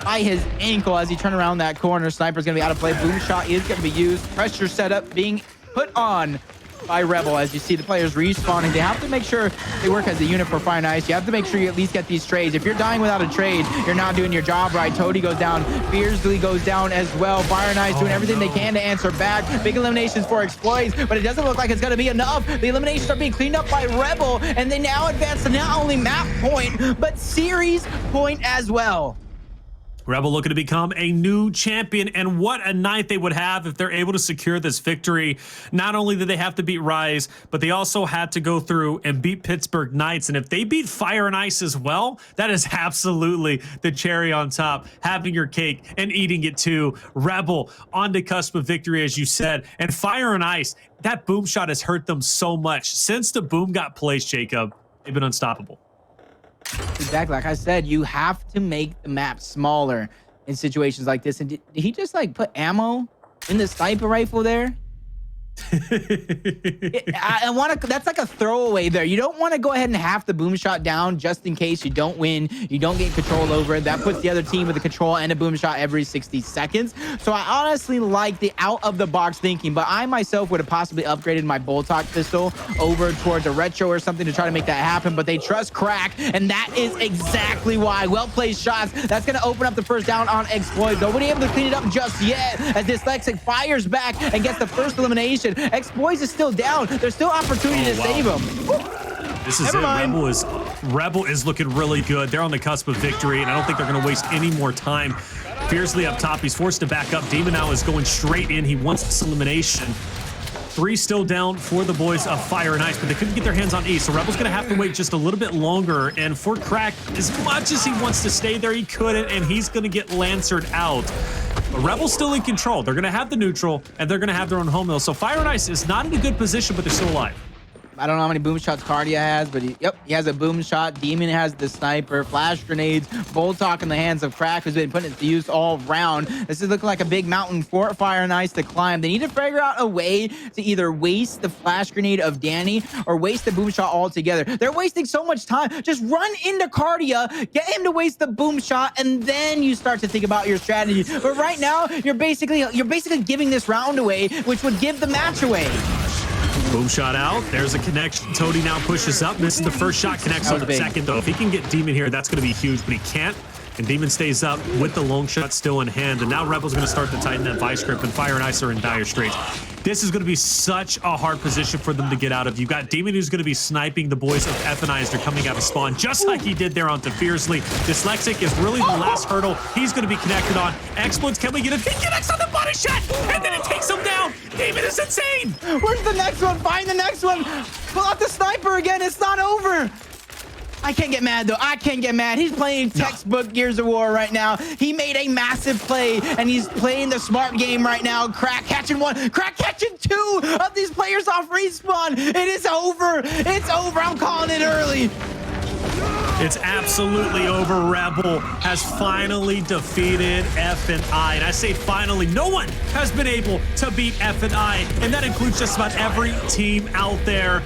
by his ankle as he turned around that corner. Sniper's going to be out of play. Boom shot is going to be used. Pressure setup being put on by Rebel. As you see the players respawning, they have to make sure they work as a unit for Fire and Ice. You have to make sure you at least get these trades. If you're dying without a trade, you're not doing your job right. Toti goes down. Fearzly goes down as well. Fire and Ice doing everything they can to answer back. Big eliminations for Xploidz, but it doesn't look like it's going to be enough. The eliminations are being cleaned up by Rebel, and they now advance to not only map point, but series point as well. Rebel looking to become a new champion, and what a night they would have if they're able to secure this victory. Not only did they have to beat Rise, but they also had to go through and beat Pittsburgh Knights, and if they beat Fire and Ice as well, that is absolutely the cherry on top, having your cake and eating it too. Rebel on the cusp of victory, as you said, and Fire and Ice, that boom shot has hurt them so much. Since the boom got placed, Jacob, they've been unstoppable. Exactly. Like I said, you have to make the map smaller in situations like this. And did he just like put ammo in the sniper rifle there? I want to. That's like a throwaway there. You don't want to go ahead and half the boom shot down just in case you don't win. You don't get control over it. That puts the other team with a control and a boom shot every 60 seconds. So I honestly like the out of the box thinking, but I myself would have possibly upgraded my Boltok pistol over towards a retro or something to try to make that happen. But they trust Crack, and that is exactly why. Well placed shots. That's going to open up the first down on Xploidz. Nobody able to clean it up just yet as Dyslexic fires back and gets the first elimination. Xploidz is still down. There's still opportunity to save him. This is Rebel is looking really good. They're on the cusp of victory, and I don't think they're going to waste any more time. Fearzly up top. He's forced to back up. Demon now is going straight in. He wants this elimination. 3 still down for the boys of Fire and Ice, but they couldn't get their hands on E, so Rebel's going to have to wait just a little bit longer. And for Crack, as much as he wants to stay there, he couldn't, and he's going to get Lancered out. But Rebel's still in control. They're going to have the neutral, and they're going to have their own home mill. So Fire and Ice is not in a good position, but they're still alive. I don't know how many boom shots Kardia has, but he has a boom shot. Demon has the sniper, flash grenades, Boltok in the hands of Crack, who's been putting it to use all round. This is looking like a big mountain for Fire and Ice to climb. They need to figure out a way to either waste the flash grenade of Danny or waste the boom shot altogether. They're wasting so much time. Just run into Kardia, get him to waste the boom shot, and then you start to think about your strategy. But right now, you're basically giving this round away, which would give the match away. Boom shot out. There's a connection. Toti now pushes up. Misses the first shot. Connects on the second, though. If he can get Demon here, that's going to be huge, but he can't. And Demon stays up with the long shot still in hand. And now Rebel's going to start to tighten that vice grip, and Fire and Ice are in dire straits. This is going to be such a hard position for them to get out of. You've got Demon, who's going to be sniping the boys of F&I as they're coming out of spawn, just like he did there onto Fearzly. Dyslexic is really the last hurdle. He's going to be connected on. Xploidz, can we get him? He connects on the body shot, and then it takes him down. Demon is insane. Where's the next one? Find the next one. Pull out the sniper again. It's not over. I can't get mad, though. I can't get mad. He's playing textbook Gears of War right now. He made a massive play, and he's playing the smart game right now. Crack catching one. Crack catching 2 of these players off respawn. It is over. It's over. I'm calling it early. It's absolutely over. Rebel has finally defeated F&I. And I say finally, no one has been able to beat F&I, and that includes just about every team out there.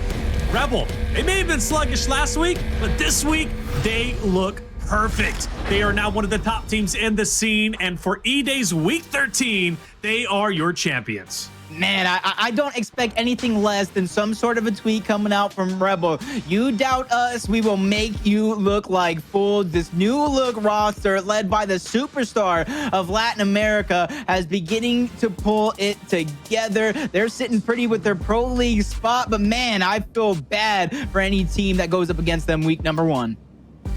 Rebel, they may have been sluggish last week, but this week they look perfect. They are now one of the top teams in the scene, and for E-Day's Week 13, they are your champions. Man, I don't expect anything less than some sort of a tweet coming out from Rebel. You doubt us, we will make you look like fools. This new look roster led by the superstar of Latin America has beginning to pull it together. They're sitting pretty with their pro league spot, but man, I feel bad for any team that goes up against them week number 1.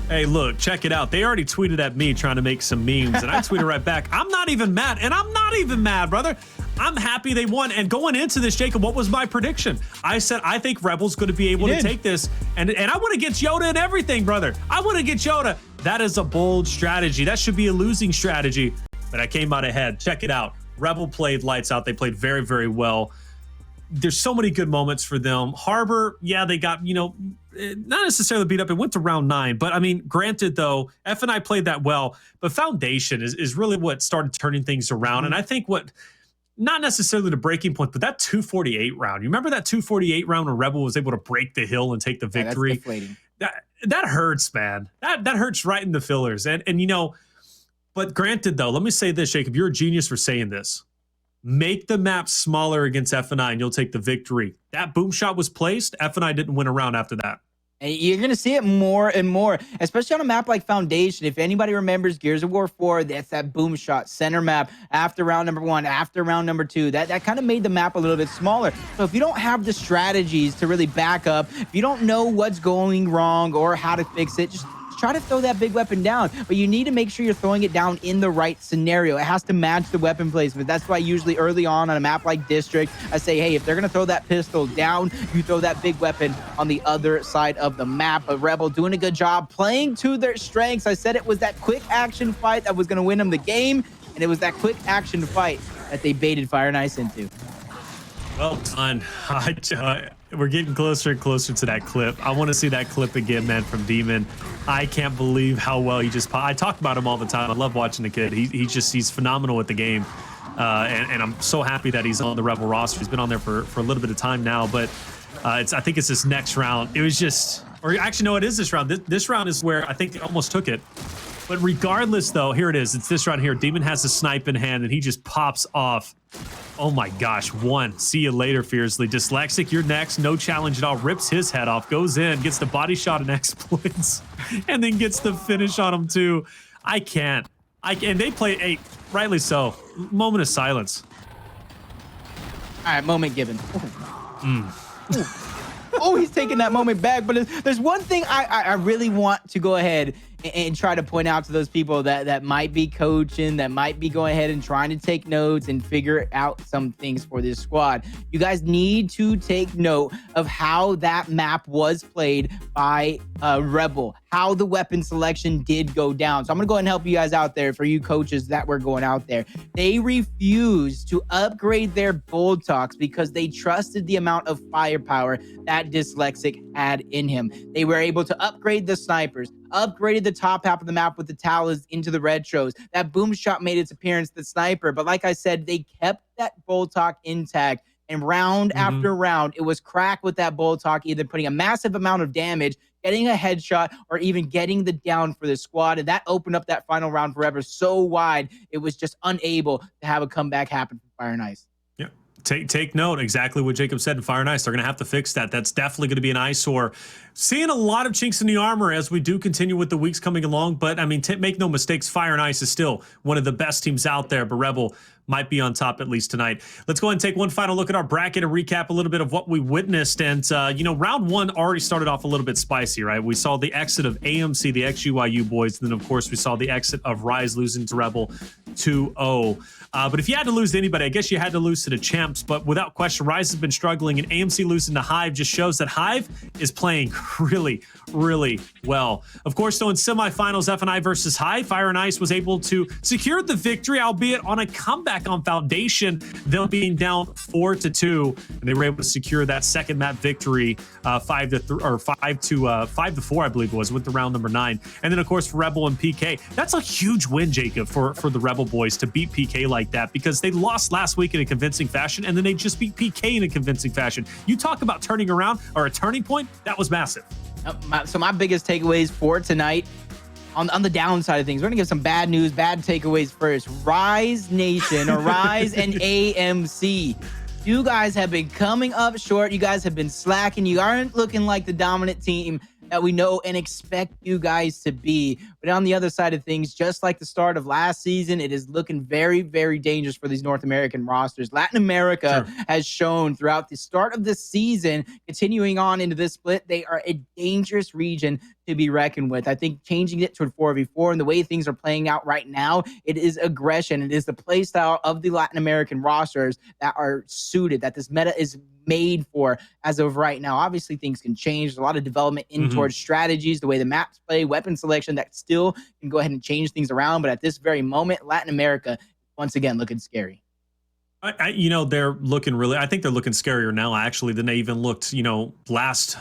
Hey, look, check it out. They already tweeted at me trying to make some memes, and I tweeted right back, I'm not even mad, and I'm not even mad, brother. I'm happy they won. And going into this, Jacob, what was my prediction? I said, I think Rebel's going to be able to take this, and I want to get Yoda and everything, brother. I want to get Yoda. That is a bold strategy. That should be a losing strategy, but I came out ahead. Check it out. Rebel played lights out. They played very, very well. There's so many good moments for them. Harbor, yeah, they got, not necessarily beat up. It went to round 9. But, I mean, granted, though, F&I played that well. But Foundation is really what started turning things around. And I think not necessarily the breaking point, but that 248 round. You remember that 248 round where Rebel was able to break the hill and take the victory? That's deflating. That hurts, man. That hurts right in the fillers. And but granted, though, let me say this, Jacob. You're a genius for saying this. make the map smaller against F&I and you'll take the victory. That boom shot was placed. F&I didn't win a round after that. And you're going to see it more and more, especially on a map like Foundation. If anybody remembers Gears of War 4, that's that boom shot center map after round number 1, after round number 2. That kind of made the map a little bit smaller. So if you don't have the strategies to really back up, if you don't know what's going wrong or how to fix it, just try to throw that big weapon down, but you need to make sure you're throwing it down in the right scenario. It has to match the weapon placement. That's why usually early on a map like District, I say, hey, if they're going to throw that pistol down, you throw that big weapon on the other side of the map. But Rebel doing a good job playing to their strengths. I said it was that quick action fight that was going to win them the game, and it was that quick action fight that they baited Fire and Ice into. Well done. We're getting closer and closer to that clip. I want to see that clip again, man, from Demon. I can't believe how well he just... I talk about him all the time. I love watching the kid. He's phenomenal at the game. And I'm so happy that he's on the Rebel roster. He's been on there for a little bit of time now, but I think it's this next round. It was just... Or actually, no, it is this round. This round is where I think they almost took it. But regardless, though, here it is. It's this round here. Demon has a snipe in hand, and he just pops off. Oh my gosh, 1. See you later, Fearzly. Dyslexic, you're next. No challenge at all. Rips his head off, goes in, gets the body shot and Xploidz, and then gets the finish on him too. I can't. And they play 8, rightly so. Moment of silence. All right, moment given. Oh, he's taking that moment back. But there's one thing I really want to go ahead and try to point out to those people that might be coaching, that might be going ahead and trying to take notes and figure out some things for this squad. You guys need to take note of how that map was played by Rebel, how the weapon selection did go down. So I'm going to go ahead and help you guys out there for you coaches that were going out there. They refused to upgrade their bold talks because they trusted the amount of firepower that Dyslexic had in him. They were able to upgrade the snipers, upgraded the top half of the map with the towers into the retros. That boom shot made its appearance, the sniper. But like I said, they kept that bold talk intact. And round after round, it was cracked with that bold talk, either putting a massive amount of damage, getting a headshot, or even getting the down for the squad. And that opened up that final round forever so wide, it was just unable to have a comeback happen for Fire and Ice. Yeah. Take note, exactly what Jacob said in Fire and Ice. They're going to have to fix that. That's definitely going to be an eyesore. Seeing a lot of chinks in the armor as we do continue with the weeks coming along. But, I mean, make no mistakes, Fire and Ice is still one of the best teams out there. But Rebel might be on top at least tonight. Let's go ahead and take one final look at our bracket and recap a little bit of what we witnessed. And, you know, round 1 already started off a little bit spicy, right? We saw the exit of AMC, the XUIU boys. And then, of course, we saw the exit of Rise losing to Rebel 2-0. But if you had to lose to anybody, I guess you had to lose to the champs. But without question, Rise has been struggling, and AMC losing to Hive just shows that Hive is playing really, really well. Of course, though, in semifinals, F&I versus Hive, Fire and Ice was able to secure the victory, albeit on a comeback on Foundation, them being down 4-2, and they were able to secure that second map victory, 5-4, I believe it was, with the round number 9. And then, of course, for Rebel and PK, that's a huge win, Jacob, for the Rebel boys to beat PK like that, because they lost last week in a convincing fashion, and then they just beat PK in a convincing fashion. You talk about turning around or a turning point, that was massive. So my biggest takeaways for tonight, on the downside of things, we're gonna give some bad news, bad takeaways first. Rise Nation, or Rise and AMC. You guys have been coming up short. You guys have been slacking. You aren't looking like the dominant team that we know and expect you guys to be. But on the other side of things, just like the start of last season, it is looking very, very dangerous for these North American rosters. Latin America has shown throughout the start of this season, continuing on into this split, they are a dangerous region to be reckoned with. I think changing it to a 4v4 and the way things are playing out right now, it is aggression. It is the play style of the Latin American rosters that are suited, that this meta is made for as of right now. Obviously, things can change. There's a lot of development in towards strategies, the way the maps play, weapon selection that still can go ahead and change things around. But at this very moment, Latin America, once again, looking scary. You know, they're looking really, I think they're looking scarier now, actually, than they even looked, you know, last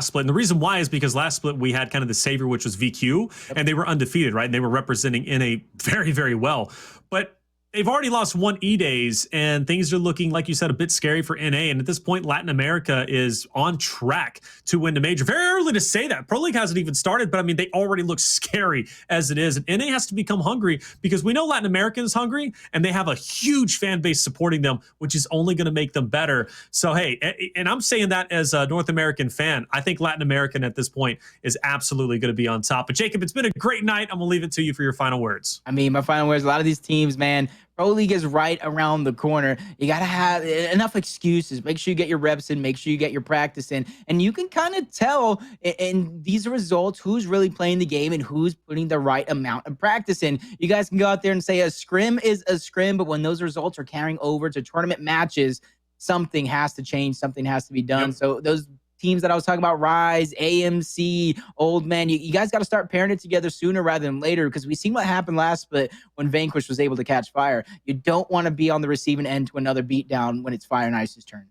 split. And the reason why is because last split we had kind of the savior, which was VQ, and they were undefeated, right? And they were representing NA very, very well. But they've already lost one E-Days, and things are looking, like you said, a bit scary for NA. And at this point, Latin America is on track to win the major. Very early to say that. Pro League hasn't even started, but I mean, they already look scary as it is. And NA has to become hungry because we know Latin America is hungry, and they have a huge fan base supporting them, which is only going to make them better. So, hey, and I'm saying that as a North American fan, I think Latin American at this point is absolutely going to be on top. But Jacob, it's been a great night. I'm going to leave it to you for your final words. I mean, my final words, a lot of these teams, man, Pro League is right around the corner. You got to have enough excuses. Make sure you get your reps in. Make sure you get your practice in. And you can kind of tell in these results who's really playing the game and who's putting the right amount of practice in. You guys can go out there and say a scrim is a scrim, but when those results are carrying over to tournament matches, something has to change. Something has to be done. Yep. So those teams that I was talking about, Rise, AMC, Old Man, you guys got to start pairing it together sooner rather than later, because we've seen what happened last split when Vanquish was able to catch fire. You don't want to be on the receiving end to another beatdown when it's Fire and Ice's turn.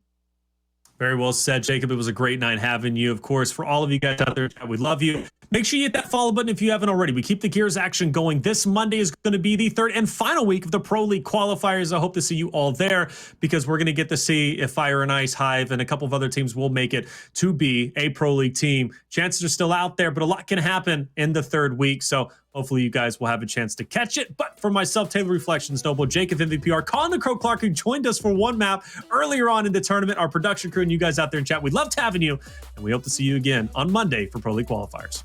Very well said, Jacob. It was a great night having you. Of course, for all of you guys out there, we love you. Make sure you hit that follow button if you haven't already. We keep the Gears action going. This Monday is going to be the third and final week of the Pro League qualifiers. I hope to see you all there, because we're going to get to see if Fire and Ice, Hive, and a couple of other teams will make it to be a Pro League team. Chances are still out there, but a lot can happen in the third week. So hopefully you guys will have a chance to catch it. But for myself, Taylor Reflections, Noble, Jacob, MVPR, Colin the Crow Clark, who joined us for one map earlier on in the tournament, our production crew, and you guys out there in chat, we loved having you, and we hope to see you again on Monday for Pro League qualifiers.